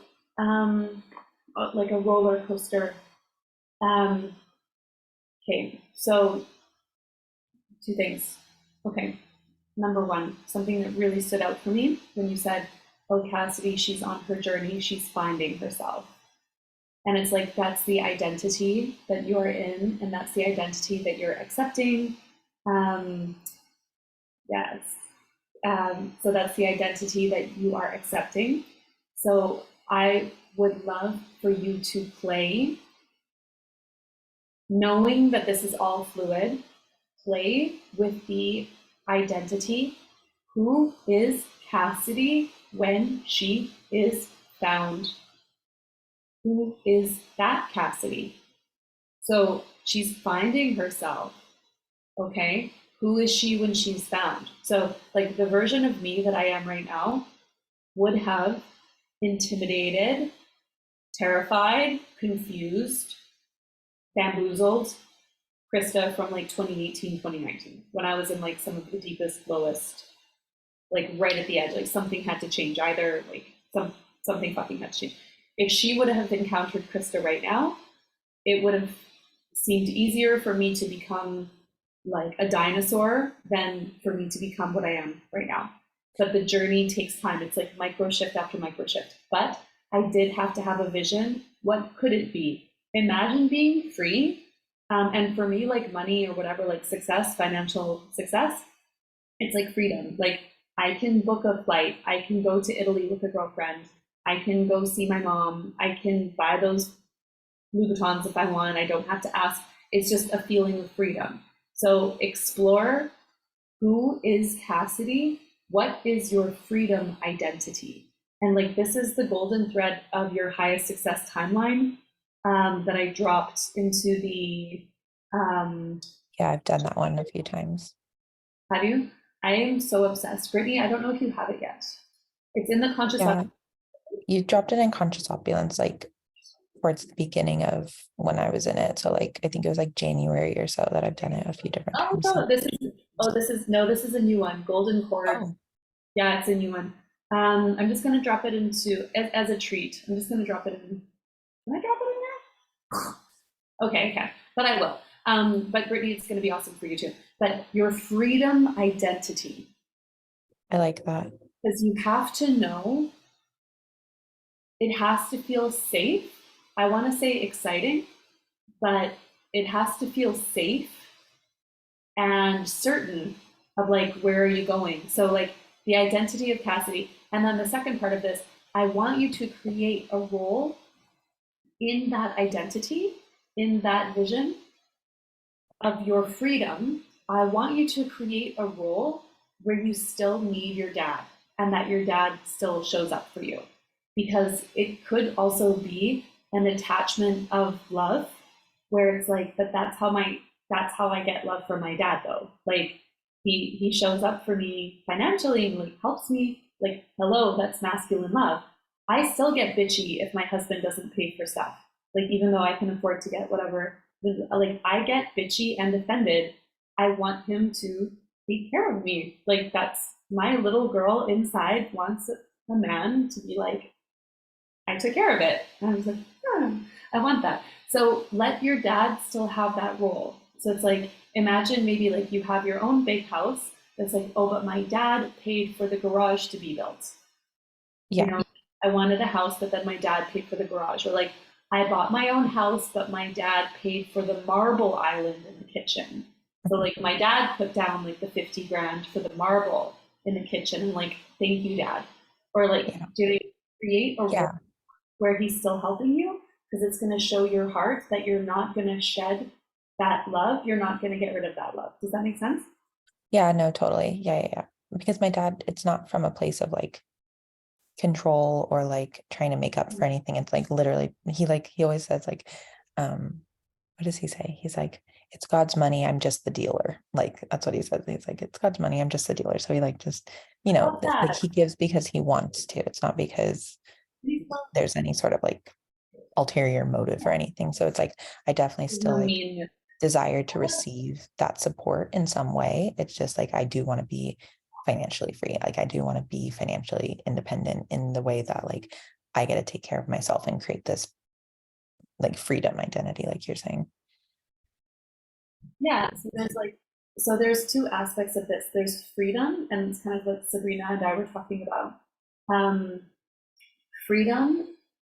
like a roller coaster. Okay, so 2 things. Okay, number 1, something that really stood out for me when you said, oh, Cassidy, she's on her journey, she's finding herself. And it's like, that's the identity that you're in, and that's the identity that you're accepting. Yes. So that's the identity that you are accepting. So I would love for you to play, knowing that this is all fluid, play with the identity. Who is Cassidy when she is found? Who is that Cassidy? So she's finding herself, okay? Who is she when she's found? So, like, the version of me that I am right now would have intimidated, terrified, confused, bamboozled Krista from like 2018, 2019, when I was in like some of the deepest, lowest, like right at the edge, like something had to change, either like something fucking had to change. If she would have encountered Krista right now, it would have seemed easier for me to become like a dinosaur than for me to become what I am right now. But the journey takes time. It's like micro shift after micro shift. But I did have to have a vision. What could it be? Imagine being free. And for me, like money or whatever, like success, financial success, it's like freedom. Like I can book a flight. I can go to Italy with a girlfriend. I can go see my mom. I can buy those Louboutins if I want. I don't have to ask. It's just a feeling of freedom. So explore, who is Cassidy? What is your freedom identity? And like, this is the golden thread of your highest success timeline that I dropped into the. Yeah, I've done that one a few times. Have you? I am so obsessed. Brittany, I don't know if you have it yet. It's in the conscious. Yeah, you dropped it in conscious opulence, like towards the beginning of when I was in it. So like, I think it was like January or so that I've done it a few different Oh, times. no, So. this is a new one. Golden Cord. Oh. Yeah, it's a new one. I'm just gonna drop it into as a treat. I'm just gonna drop it in. Can I drop it in there? Okay, but I will. But Brittany, it's gonna be awesome for you too. But your freedom identity. I like that. Because you have to know, it has to feel safe. I want to say exciting, but it has to feel safe and certain of like, where are you going? So like the identity of Cassidy. And then the second part of this, I want you to create a role in that identity, in that vision of your freedom. I want you to create a role where you still need your dad and that your dad still shows up for you. Because it could also be an attachment of love where it's like, but that's how I get love from my dad though. Like he shows up for me financially and like helps me, like, hello, that's masculine love. I still get bitchy if my husband doesn't pay for stuff. Like, even though I can afford to get whatever, like I get bitchy and offended. I want him to take care of me. Like, that's my little girl inside wants a man to be like, I took care of it. And I was like, I want that. So let your dad still have that role. So it's like, imagine maybe like you have your own big house that's like, oh, but my dad paid for the garage to be built. Yeah. You know, I wanted a house, but then my dad paid for the garage. Or like, I bought my own house, but my dad paid for the marble island in the kitchen. So like my dad put down like the 50 grand for the marble in the kitchen and like, thank you, dad. Or like, do they create a role where he's still helping you? Because it's going to show your heart that you're not going to shed that love. You're not going to get rid of that love. Does that make sense? Yeah, no, totally. Yeah. Because my dad, it's not from a place of like control or like trying to make up for anything. It's like literally, he always says like, what does he say? He's like, it's God's money, I'm just the dealer. Like, that's what he says. He's like, it's God's money, I'm just the dealer. So he like just, like he gives because he wants to. It's not because there's any sort of like ulterior motive or anything. So it's like, I definitely still like desire to receive that support in some way. It's just like, I do want to be financially free. Like, I do want to be financially independent in the way that like I get to take care of myself and create this like freedom identity, like you're saying. Yeah, so there's two aspects of this. There's freedom, and it's kind of what Sabrina and I were talking about. Freedom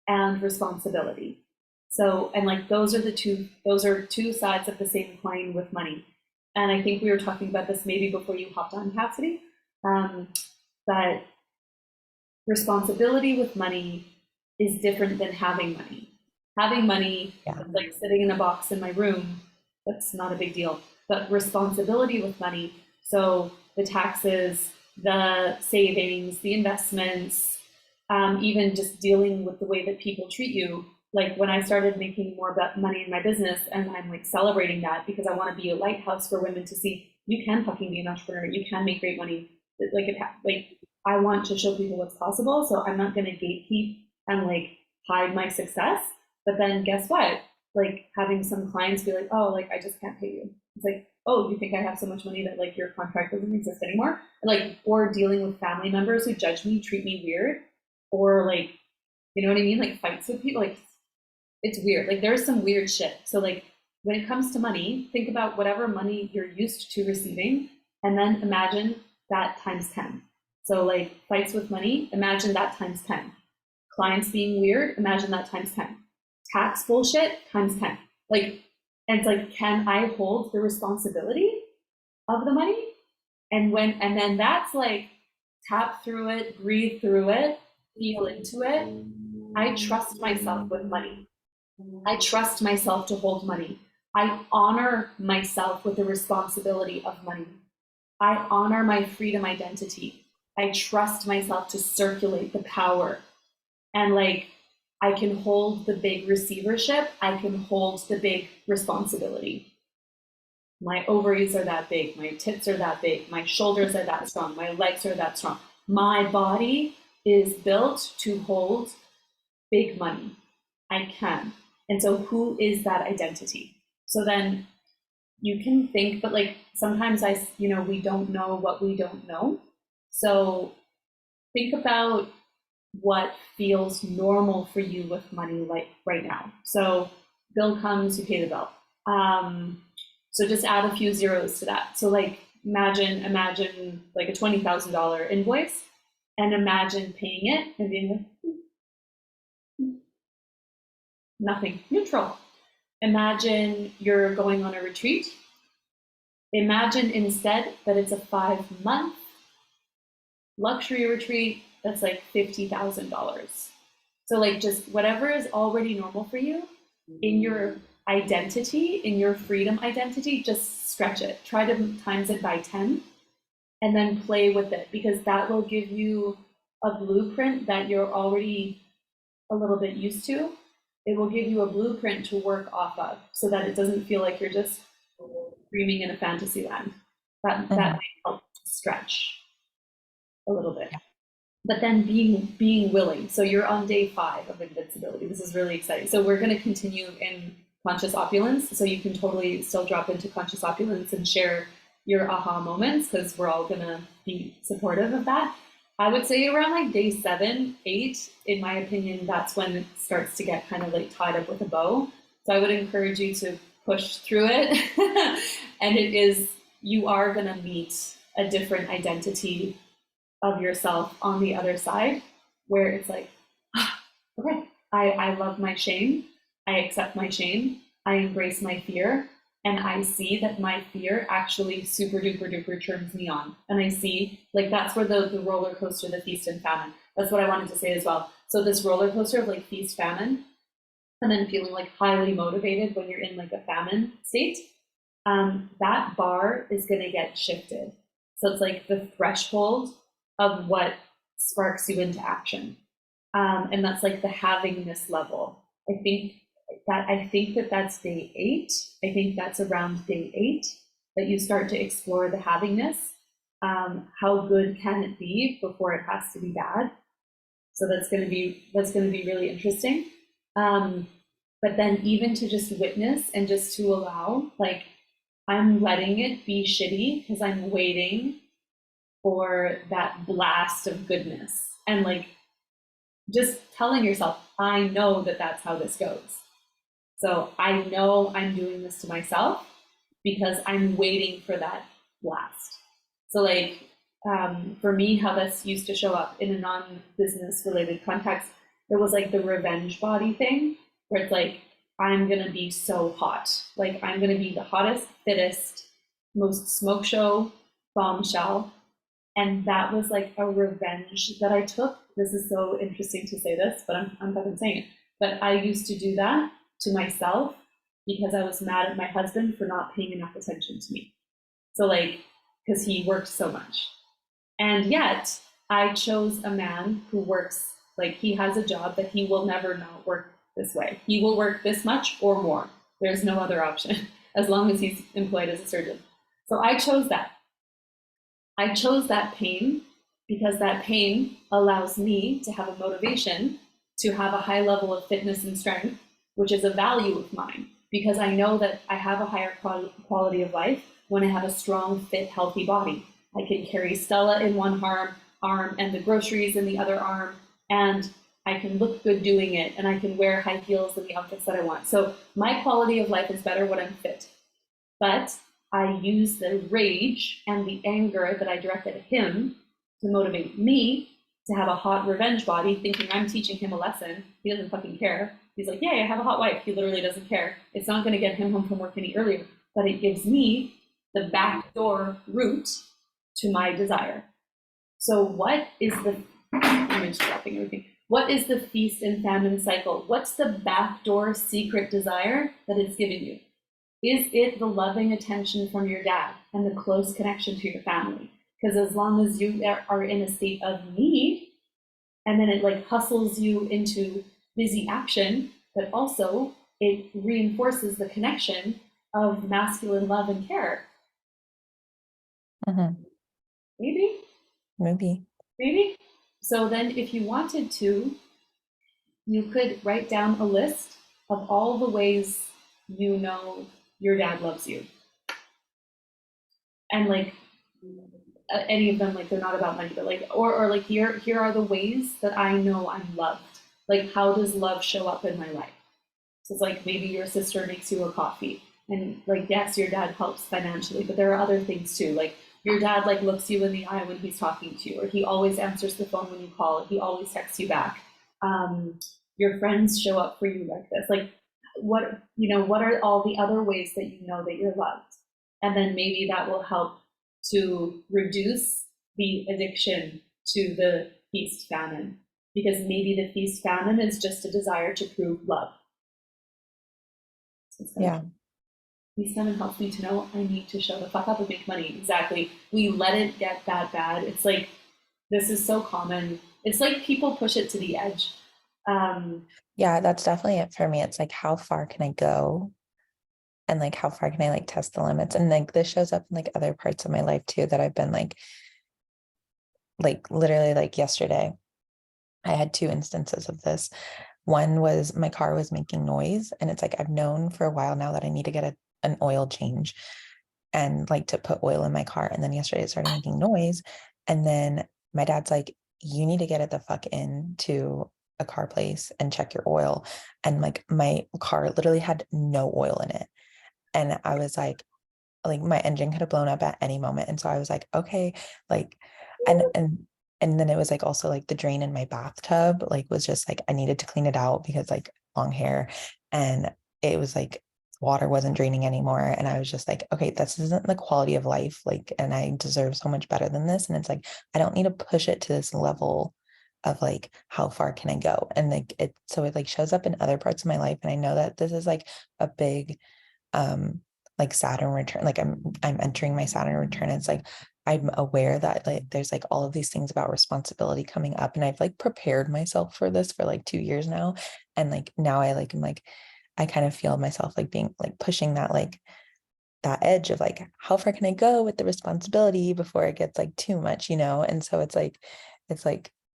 and responsibility. So, and like those are two sides of the same coin with money. And I think we were talking about this maybe before you hopped on, Cassidy. that responsibility with money is different than having money. Having money, Yeah. like sitting in a box in my room, that's not a big deal. But responsibility with money, so the taxes, the savings, the investments, even just dealing with the way that people treat you. Like when I started making more money in my business, and I'm like celebrating that because I want to be a lighthouse for women to see you can fucking be an entrepreneur, you can make great money. Like I want to show people what's possible, so I'm not going to gatekeep and like hide my success. But then guess what? Like having some clients be like, oh, like I just can't pay you. It's like, oh, you think I have so much money that like your contract doesn't exist anymore? Like, or dealing with family members who judge me, treat me weird, or like, you know what I mean? Like fights with people. Like it's weird. Like there's some weird shit. So like when it comes to money, think about whatever money you're used to receiving, and then imagine that times 10. So like fights with money, imagine that times 10. Clients being weird, imagine that times 10. Tax bullshit times 10. Like, and it's like, can I hold the responsibility of the money? And then that's like, tap through it, breathe through it, feel into it. I trust myself with money. I trust myself to hold money. I honor myself with the responsibility of money. I honor my freedom identity. I trust myself to circulate the power. And like, I can hold the big receivership. I can hold the big responsibility. My ovaries are that big. My tits are that big. My shoulders are that strong. My legs are that strong. My body is built to hold big money. I can. And so who is that identity? So then you can think, but like sometimes we don't know what we don't know. So think about what feels normal for you with money like right now. So bill comes, you pay the bill. So just add a few zeros to that. So like imagine like a $20,000 invoice, and imagine paying it and being like, nothing, neutral. Imagine you're going on a retreat. Imagine instead that it's a 5-month luxury retreat that's like $50,000. So like just whatever is already normal for you in your identity, in your freedom identity, just stretch it. Try to times it by 10 and then play with it, because that will give you a blueprint that you're already a little bit used to. It will give you a blueprint to work off of so that it doesn't feel like you're just dreaming in a fantasy land. That might help stretch a little bit. But then being willing. So you're on day 5 of Invincibility. This is really exciting. So we're going to continue in conscious opulence. So you can totally still drop into conscious opulence and share your aha moments, because we're all going to be supportive of that. I would say around like day 7, 8, in my opinion, that's when it starts to get kind of like tied up with a bow. So I would encourage you to push through it. And you are going to meet a different identity of yourself on the other side, where it's like, okay, I love my shame. I accept my shame. I embrace my fear. And I see that my fear actually super duper duper turns me on. And I see, like, that's where the roller coaster, the feast and famine, that's what I wanted to say as well. So this roller coaster of like feast, famine, and then feeling like highly motivated when you're in like a famine state, that bar is going to get shifted. So it's like the threshold of what sparks you into action. And that's like the havingness level. I think that that's day 8. I think that's around day 8 that you start to explore the havingness. How good can it be before it has to be bad? So that's going to be really interesting. But then even to just witness and just to allow, like, I'm letting it be shitty because I'm waiting for that blast of goodness, and like just telling yourself, I know that that's how this goes. So I know I'm doing this to myself because I'm waiting for that blast. So like for me, how this used to show up in a non-business related context, there was like the revenge body thing, where it's like, I'm gonna be so hot. Like I'm gonna be the hottest, fittest, most smoke show bombshell. And that was like a revenge that I took. This is so interesting to say this, but I'm fucking saying it. But I used to do that to myself because I was mad at my husband for not paying enough attention to me. So like, because he worked so much. And yet I chose a man who works, like he has a job that he will never not work this way. He will work this much or more. There's no other option as long as he's employed as a surgeon. So I chose that. I chose that pain because that pain allows me to have a motivation to have a high level of fitness and strength, which is a value of mine, because I know that I have a higher quality of life when I have a strong, fit, healthy body. I can carry Stella in one arm and the groceries in the other arm, and I can look good doing it, and I can wear high heels and the outfits that I want. So my quality of life is better when I'm fit. But I use the rage and the anger that I direct at him to motivate me to have a hot revenge body, thinking I'm teaching him a lesson. He doesn't fucking care. He's like, yeah, I have a hot wife. He literally doesn't care. It's not going to get him home from work any earlier, but it gives me the backdoor route to my desire. So what is the, I'm interrupting everything. What is the feast and famine cycle? What's the backdoor secret desire that it's giving you? Is it the loving attention from your dad and the close connection to your family? Because as long as you are in a state of need, and then it like hustles you into busy action, but also it reinforces the connection of masculine love and care. Mm-hmm. Maybe. So then if you wanted to, you could write down a list of all the ways you know your dad loves you. And like any of them, like they're not about money, but like, or like here are the ways that I know I'm loved. Like, how does love show up in my life? So it's like maybe your sister makes you a coffee, and like, yes, your dad helps financially, but there are other things too. Like your dad like looks you in the eye when he's talking to you, or he always answers the phone when you call, he always texts you back. Your friends show up for you like this. Like what are all the other ways that you know that you're loved? And then maybe that will help to reduce the addiction to the feast famine, because maybe the feast famine is just a desire to prove love. So Yeah. Feast famine helps me to know I need to show the fuck up and make money. Exactly. We let it get that bad. It's like, this is so common. It's like people push it to the edge. Yeah, that's definitely it for me. It's like, how far can I go? And like, how far can I like test the limits? And like, this shows up in like other parts of my life too, that I've been like literally like yesterday, I had 2 instances of this. One was my car was making noise, and it's like, I've known for a while now that I need to get an oil change and like to put oil in my car. And then yesterday it started making noise. And then my dad's like, you need to get it the fuck into a car place and check your oil. And like, my car literally had no oil in it. And I was like my engine could have blown up at any moment. And so I was like, okay, like, and then it was like also like the drain in my bathtub, like was just like, I needed to clean it out because like long hair, and it was like water wasn't draining anymore. And I was just like, okay, this isn't the quality of life. Like, and I deserve so much better than this. And it's like, I don't need to push it to this level of like, how far can I go? And like, so it like shows up in other parts of my life. And I know that this is like a big, like Saturn return, like I'm entering my Saturn return. It's like, I'm aware that like there's like all of these things about responsibility coming up, and I've like prepared myself for this for like 2 years now. And like now I like, I'm like, I kind of feel myself like being like pushing that like that edge of like, how far can I go with the responsibility before it gets like too much, you know? And so it's like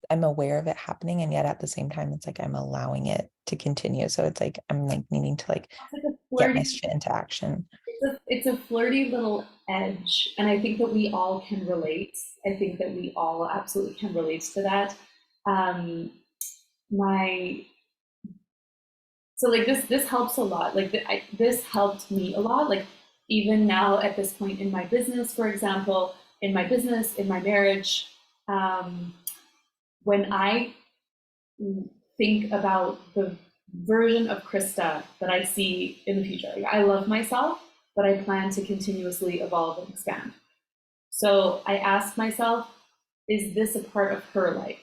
I'm aware of it happening, and yet at the same time it's like I'm allowing it to continue. So it's like I'm like needing to like get my shit into action. It's a flirty little edge, and I think that we all can relate. I think that we all absolutely can relate to that. So like this helps a lot. Like this helped me a lot. Like even now at this point in my business, for example, in my marriage, when I think about the version of Krista that I see in the future, like, I love myself, but I plan to continuously evolve and expand. So I ask myself, is this a part of her life?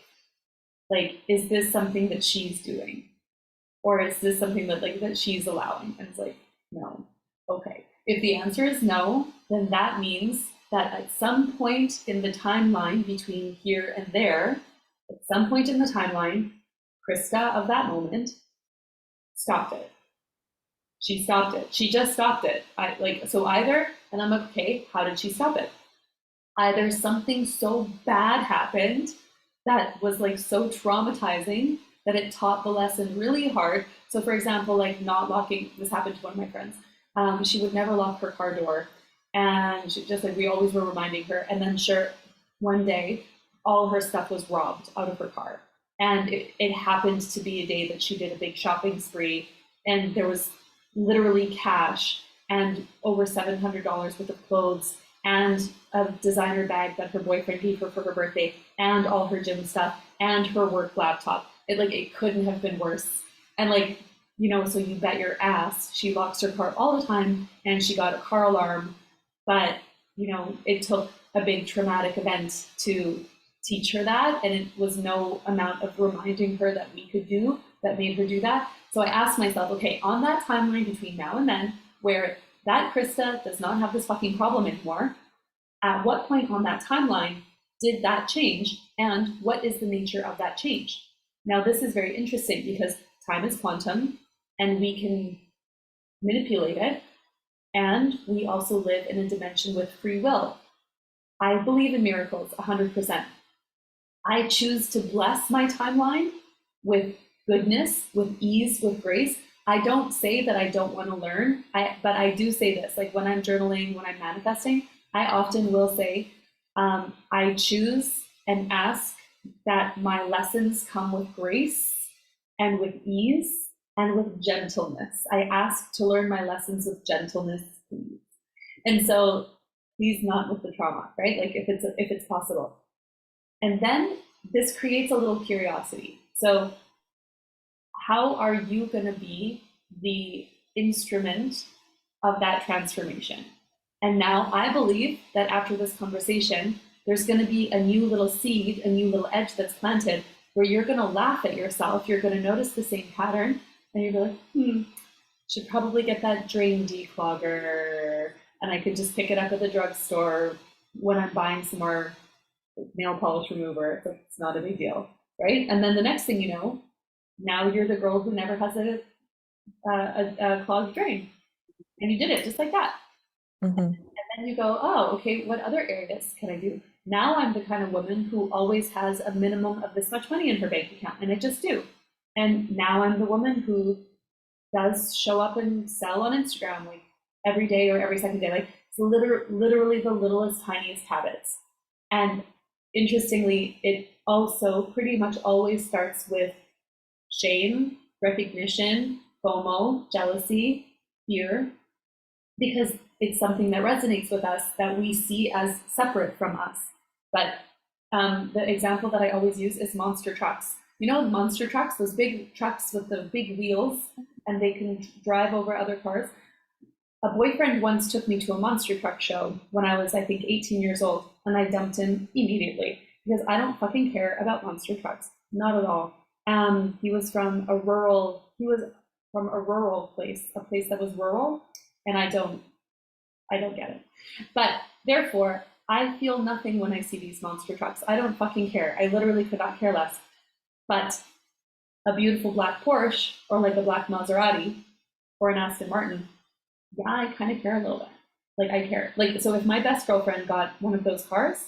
Like, is this something that she's doing? Or is this something that like that she's allowing? And it's like, no. Okay. If the answer is no, then that means that at some point in the timeline between here and there, at some point in the timeline, Krista of that moment stopped it. She stopped it. She just stopped it. So either, and I'm like, okay, how did she stop it? Either something so bad happened that was like so traumatizing that it taught the lesson really hard. So for example, like not locking, this happened to one of my friends. She would never lock her car door. And she just like, we always were reminding her. And then sure, one day, all her stuff was robbed out of her car. And it happened to be a day that she did a big shopping spree. And there was literally cash and over $700 worth of clothes and a designer bag that her boyfriend gave her for her birthday and all her gym stuff and her work laptop. It couldn't have been worse. And like, you know, so you bet your ass she locks her car all the time and she got a car alarm. But, you know, it took a big traumatic event to teach her that. And it was no amount of reminding her that we could do that made her do that. So I asked myself, okay, on that timeline between now and then, where that Krista does not have this fucking problem anymore, at what point on that timeline did that change? And what is the nature of that change? Now, this is very interesting because time is quantum and we can manipulate it. And we also live in a dimension with free will. I believe in miracles 100%. I choose to bless my timeline with goodness, with ease, with grace. I don't say that I don't want to learn, but I do say this, like when I'm journaling, when I'm manifesting, I often will say, I choose and ask that my lessons come with grace and with ease and with gentleness. I ask to learn my lessons with gentleness, please. And so please not with the trauma, right? Like if it's possible. And then this creates a little curiosity. So how are you going to be the instrument of that transformation? And now I believe that after this conversation, there's going to be a new little seed, a new little edge that's planted where you're going to laugh at yourself. You're going to notice the same pattern and you're like, should probably get that drain declogger. And I could just pick it up at the drugstore when I'm buying some more nail polish remover. It's not a big deal, right? And then the next thing you know, now you're the girl who never has a clogged drain. And you did it just like that. Mm-hmm. And then you go, oh, okay, what other areas can I do? Now I'm the kind of woman who always has a minimum of this much money in her bank account, and I just do. And now I'm the woman who does show up and sell on Instagram like every day or every second day. Like it's literally the littlest, tiniest habits. And interestingly, it also pretty much always starts with shame, recognition, FOMO, jealousy, fear, because it's something that resonates with us that we see as separate from us. But the example that I always use is monster trucks. You know, monster trucks, those big trucks with the big wheels, and they can drive over other cars. A boyfriend once took me to a monster truck show when I was, I think, 18 years old, and I dumped him immediately because I don't fucking care about monster trucks, not at all. He was from a rural place, a place that was rural, and I don't get it. But therefore, I feel nothing when I see these monster trucks. I don't fucking care. I literally could not care less. But a beautiful black Porsche or like a black Maserati or an Aston Martin, yeah, I kind of care a little bit. Like I care. Like, so if my best girlfriend got one of those cars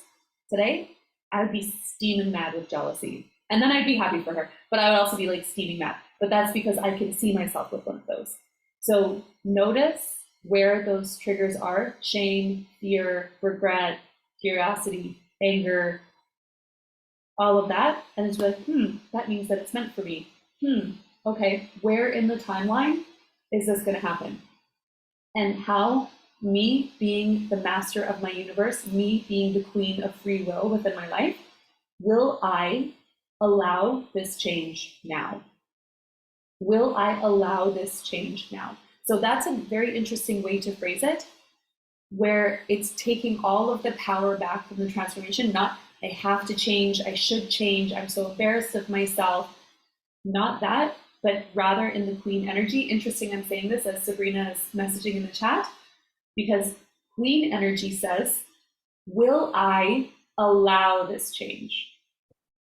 today, I would be steaming mad with jealousy. And then I'd be happy for her, but I would also be like steaming mad. But that's because I can see myself with one of those. So notice where those triggers are: shame, fear, regret, curiosity, anger, all of that. And it's like, that means that it's meant for me. Okay, where in the timeline is this going to happen? And how me being the master of my universe, me being the queen of free will within my life, will I allow this change now? Will I allow this change now? So that's a very interesting way to phrase it, where it's taking all of the power back from the transformation, I have to change, I should change, I'm so embarrassed of myself. Not that, but rather in the queen energy. Interesting, I'm saying this as Sabrina is messaging in the chat, because queen energy says, will I allow this change?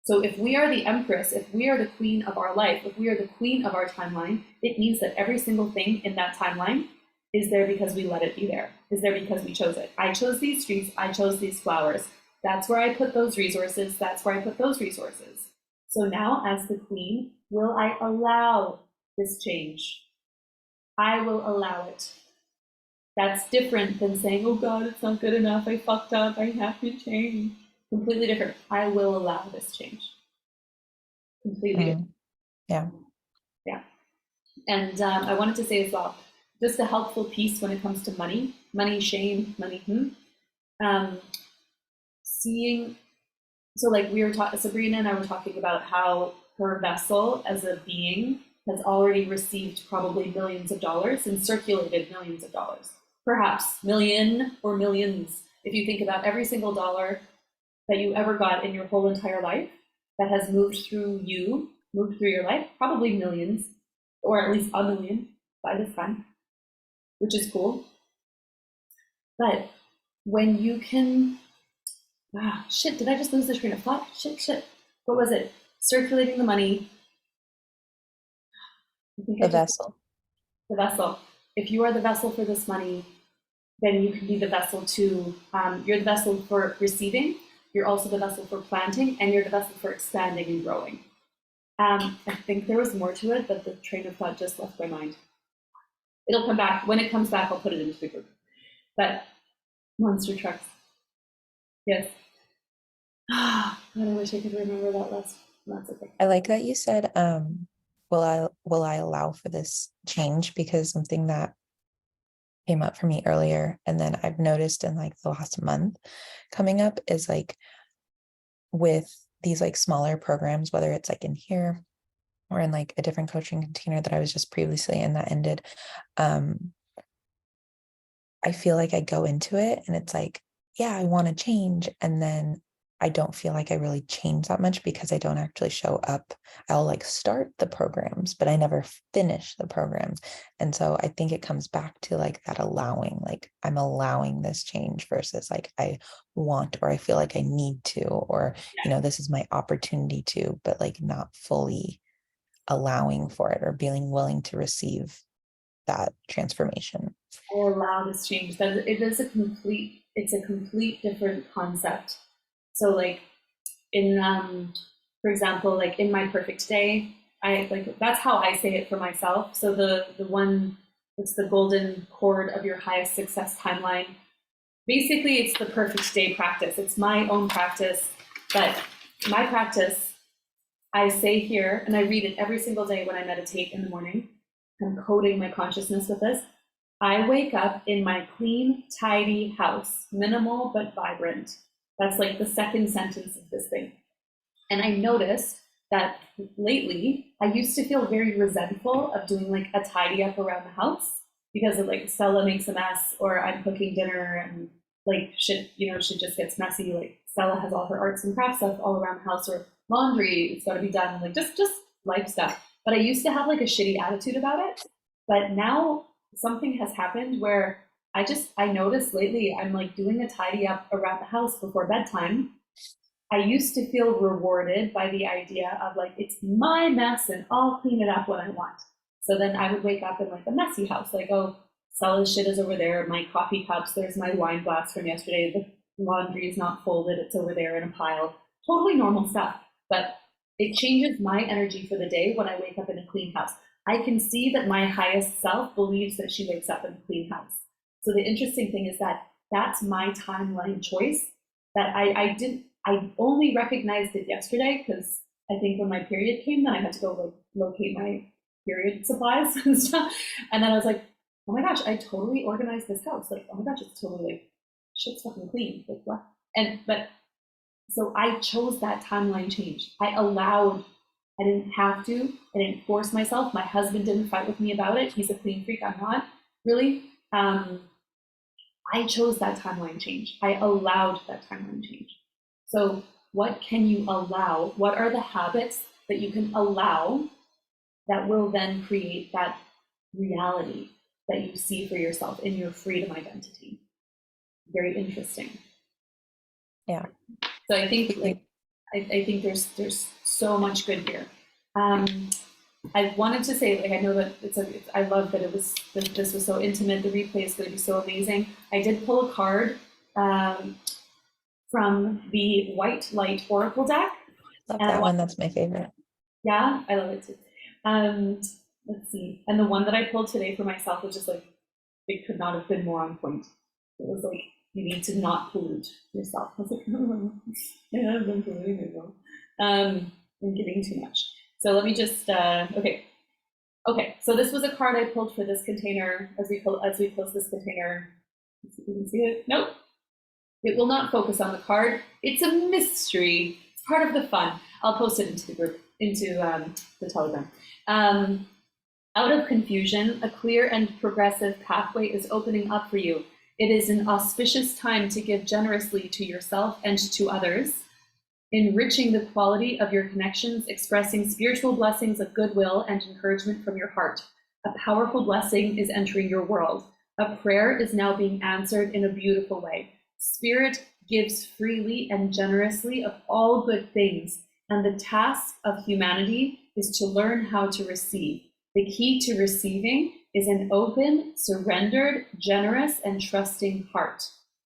So if we are the empress, if we are the queen of our life, if we are the queen of our timeline, it means that every single thing in that timeline is there because we let it be there, is there because we chose it. I chose these streets, I chose these flowers. That's where I put those resources, that's where I put those resources. So now as the queen, will I allow this change? I will allow it. That's different than saying, oh God, it's not good enough, I fucked up, I have to change. Completely different. I will allow this change. Completely different. Yeah. Yeah. And I wanted to say as well, just a helpful piece when it comes to money, shame, money, seeing, so like we were talking, Sabrina and I were talking about how her vessel as a being has already received probably millions of dollars and circulated millions of dollars, perhaps million or millions. If you think about every single dollar that you ever got in your whole entire life that has moved through you, moved through your life, probably millions, or at least a million by this time, which is cool. But when you can, shit, did I just lose the train of thought? Shit. What was it? Circulating the money. The vessel. The vessel. If you are the vessel for this money, then you can be the vessel to, you're the vessel for receiving, you're also the vessel for planting, and you're the vessel for expanding and growing. I think there was more to it, but the train of thought just left my mind. It'll come back. When it comes back, I'll put it into the group. But monster trucks. Yes. God, I wish I could remember that last. That's okay. I like that you said, will I allow for this change? Because something that came up for me earlier, and then I've noticed in like the last month coming up, is like with these like smaller programs, whether it's like in here or in like a different coaching container that I was just previously in that ended, I feel like I go into it and it's like, yeah, I want to change, and then I don't feel like I really change that much because I don't actually show up. I'll like start the programs, but I never finish the programs. And so I think it comes back to like that allowing, like I'm allowing this change versus like I want, or I feel like I need to, or, you know, this is my opportunity to, but like not fully allowing for it or being willing to receive that transformation. I allow this change. That it is it's a complete different concept. So like in for example, like in my perfect day, I like that's how I say it for myself. So the one, it's the golden cord of your highest success timeline. Basically, it's the perfect day practice. It's my own practice, but my practice, I say here, and I read it every single day when I meditate in the morning. I'm coding my consciousness with this. I wake up in my clean, tidy house, minimal but vibrant. That's like the second sentence of this thing. And I noticed that lately, I used to feel very resentful of doing like a tidy up around the house because of like Stella makes a mess, or I'm cooking dinner and like shit, shit just gets messy. Like Stella has all her arts and crafts stuff all around the house, or laundry, it's got to be done, like just life stuff. But I used to have like a shitty attitude about it. But now something has happened where I noticed lately I'm like doing a tidy up around the house before bedtime. I used to feel rewarded by the idea of like, it's my mess and I'll clean it up when I want. So then I would wake up in like a messy house, like, oh, Stella's shit is over there, my coffee cups, there's my wine glass from yesterday, the laundry is not folded, it's over there in a pile. Totally normal stuff. But it changes my energy for the day when I wake up in a clean house. I can see that my highest self believes that she wakes up in a clean house. So the interesting thing is that that's my timeline choice that I only recognized it yesterday because I think when my period came, then I had to go like locate my period supplies and stuff. And then I was like, oh my gosh, I totally organized this house. Like, oh my gosh, it's totally like shit's fucking clean. Like what? But so I chose that timeline change. I didn't have to, I didn't force myself. My husband didn't fight with me about it. He's a clean freak, I'm not really. I chose that timeline change. I allowed that timeline change. So what can you allow? What are the habits that you can allow that will then create that reality that you see for yourself in your freedom identity? Very interesting. Yeah. So I think I think there's so much good here. I wanted to say, like, I know that I love that this was so intimate. The replay is going to be so amazing. I did pull a card from the White Light Oracle deck. Love that one. That's my favorite. Yeah, I love it too. Let's see. And the one that I pulled today for myself was just like, it could not have been more on point. It was like, you need to not pollute yourself. I was like, oh, yeah, I've been polluting myself. I'm giving too much. So let me just, okay. So this was a card I pulled for this container as we close this container. Let's see if you can see it. Nope. It will not focus on the card. It's a mystery. It's part of the fun. I'll post it into the group, into the Telegram. Out of confusion, a clear and progressive pathway is opening up for you. It is an auspicious time to give generously to yourself and to others, enriching the quality of your connections, expressing spiritual blessings of goodwill and encouragement from your heart. A powerful blessing is entering your world. A prayer is now being answered in a beautiful way. Spirit gives freely and generously of all good things, and the task of humanity is to learn how to receive. The key to receiving is an open, surrendered, generous, and trusting heart.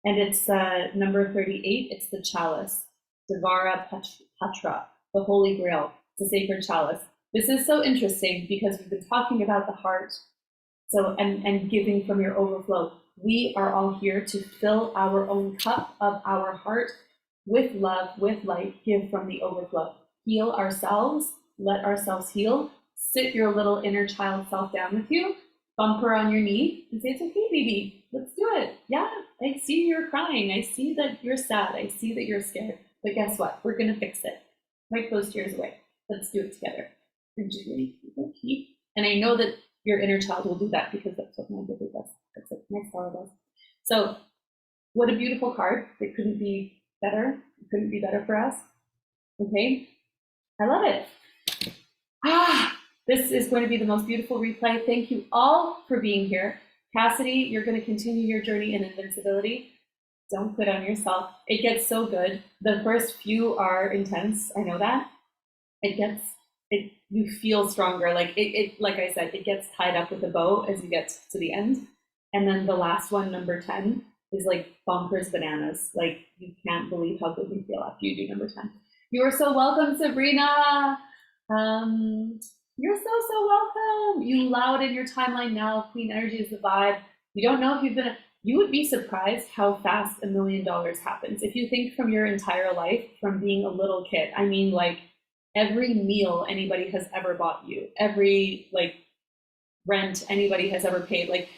And it's number 38, it's the chalice, Devara Patra, the Holy Grail, the sacred chalice. This is so interesting because we've been talking about the heart, so and giving from your overflow. We are all here to fill our own cup of our heart with love, with light, give from the overflow. Heal ourselves, let ourselves heal. Sit your little inner child self down with you, bump her on your knee, and say, it's okay, baby, let's do it. Yeah, I see you're crying. I see that you're sad. I see that you're scared. But guess what? We're going to fix it. Wipe those tears away. Let's do it together. And I know that your inner child will do that because that's what my baby does. That's what my star does. So what a beautiful card. It couldn't be better. It couldn't be better for us. Okay. I love it. This is going to be the most beautiful replay. Thank you all for being here. Cassidy, you're going to continue your journey in invincibility. Don't quit on yourself. It gets so good. The first few are intense. I know that. You feel stronger. Like like I said, it gets tied up with a bow as you get to the end. And then the last one, number 10, is like bonkers bananas. Like you can't believe how good you feel after you do number 10. You are so welcome, Sabrina. You're so welcome. You allow it in your timeline now. Queen energy is the vibe. You don't know if you would be surprised how fast $1 million happens. If you think from your entire life, from being a little kid, I mean, like every meal anybody has ever bought you, every like rent anybody has ever paid, like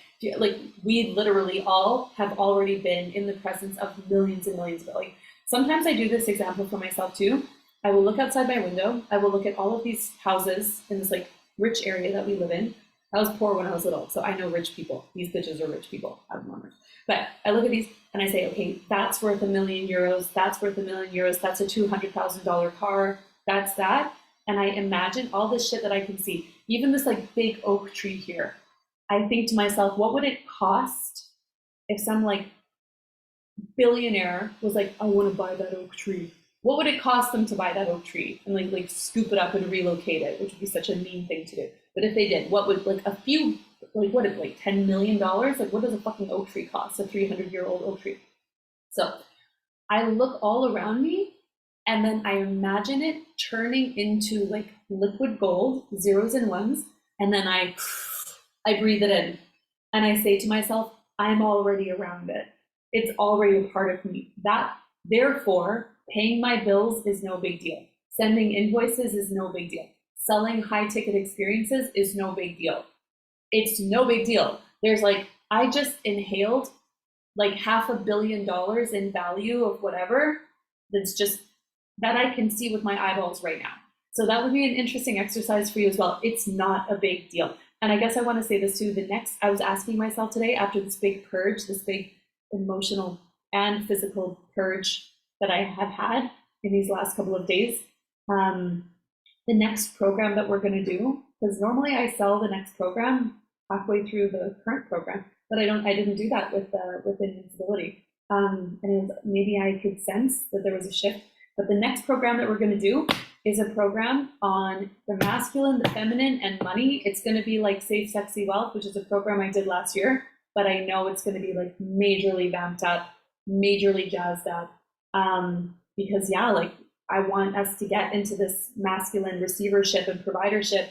we literally all have already been in the presence of millions and millions of, like, sometimes I do this example for myself too. I will look outside my window. I will look at all of these houses in this like rich area that we live in. I was poor when I was little, so I know rich people. These bitches are rich people. I'm not rich. But I look at these and I say, okay, that's worth €1 million. That's worth €1 million. That's a $200,000 car. That's that. And I imagine all this shit that I can see, even this like big oak tree here. I think to myself, what would it cost if some like billionaire was like, I want to buy that oak tree? What would it cost them to buy that oak tree and like scoop it up and relocate it, which would be such a mean thing to do. But if they did, what would like a few, like what, like $10 million? Like what does a fucking oak tree cost? A 300-year-old oak tree. So I look all around me and then I imagine it turning into like liquid gold, zeros and ones. And then I breathe it in and I say to myself, I'm already around it. It's already a part of me. Therefore, paying my bills is no big deal. Sending invoices is no big deal. Selling high ticket experiences is no big deal. It's no big deal. There's like, I just inhaled like $500 million in value of whatever that's just, that I can see with my eyeballs right now. So that would be an interesting exercise for you as well. It's not a big deal. And I guess I want to say this too. I was asking myself today after this big purge, this big emotional and physical purge that I have had, in these last couple of days. The next program that we're going to do, because normally I sell the next program halfway through the current program, but I didn't do that with Invincibility. And maybe I could sense that there was a shift. But the next program that we're going to do is a program on the masculine, the feminine, and money. It's going to be like Safe, Sexy Wealth, which is a program I did last year, but I know it's going to be like majorly vamped up, majorly jazzed up. Because yeah, like I want us to get into this masculine receivership and providership.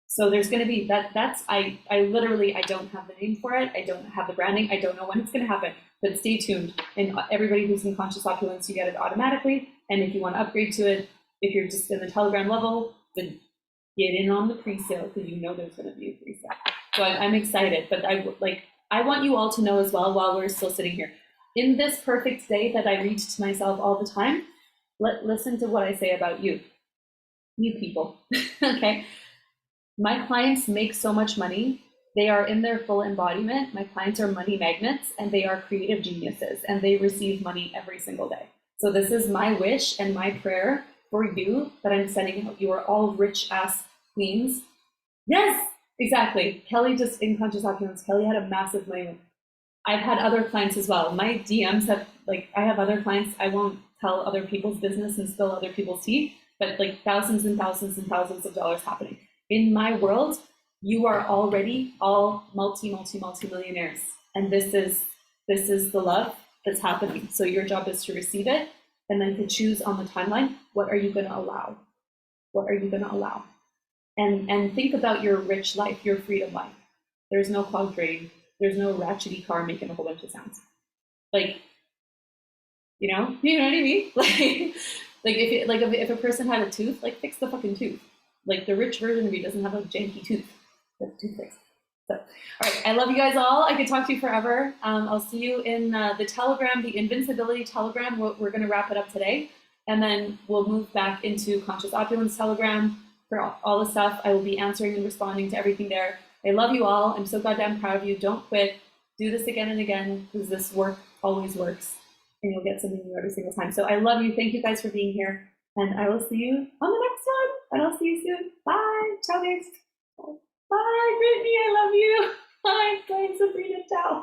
So there's going to be I literally, I don't have the name for it. I don't have the branding. I don't know when it's going to happen, but stay tuned. And everybody who's in Conscious Opulence, you get it automatically. And if you want to upgrade to it, if you're just in the Telegram level, then get in on the pre-sale, because you know there's going to be a pre-sale. So I'm excited, but I want you all to know as well, while we're still sitting here, in this perfect day that I read to myself all the time, listen to what I say about you people, okay? My clients make so much money. They are in their full embodiment. My clients are money magnets, and they are creative geniuses, and they receive money every single day. So this is my wish and my prayer for you that I'm sending out. You are all rich ass queens. Yes, exactly. Kelly just in Conscious Opulence, Kelly had a massive money win. I've had other clients as well. My DMs have, like, I have other clients. I won't tell other people's business and spill other people's tea, but like thousands and thousands and thousands of dollars happening. In my world, you are already all multi-millionaires. And this is the love that's happening. So your job is to receive it and then to choose on the timeline, what are you going to allow? What are you going to allow? And think about your rich life, your freedom life. There's no cloud trading. There's no ratchety car making a whole bunch of sounds. Like, you know what I mean? If a person had a tooth, like fix the fucking tooth. Like the rich version of you doesn't have a janky tooth. That's tooth fixed. So, all right, I love you guys all. I could talk to you forever. I'll see you in the Telegram, the Invincibility Telegram. We're going to wrap it up today, and then we'll move back into Conscious Opulence Telegram for all the stuff. I will be answering and responding to everything there. I love you all. I'm so goddamn proud of you. Don't quit. Do this again and again, because this work always works, and you'll get something new every single time. So I love you. Thank you guys for being here, and I will see you on the next one. And I'll see you soon. Bye. Ciao, guys. Bye, Brittany. I love you. Bye. Bye, Sabrina. Ciao.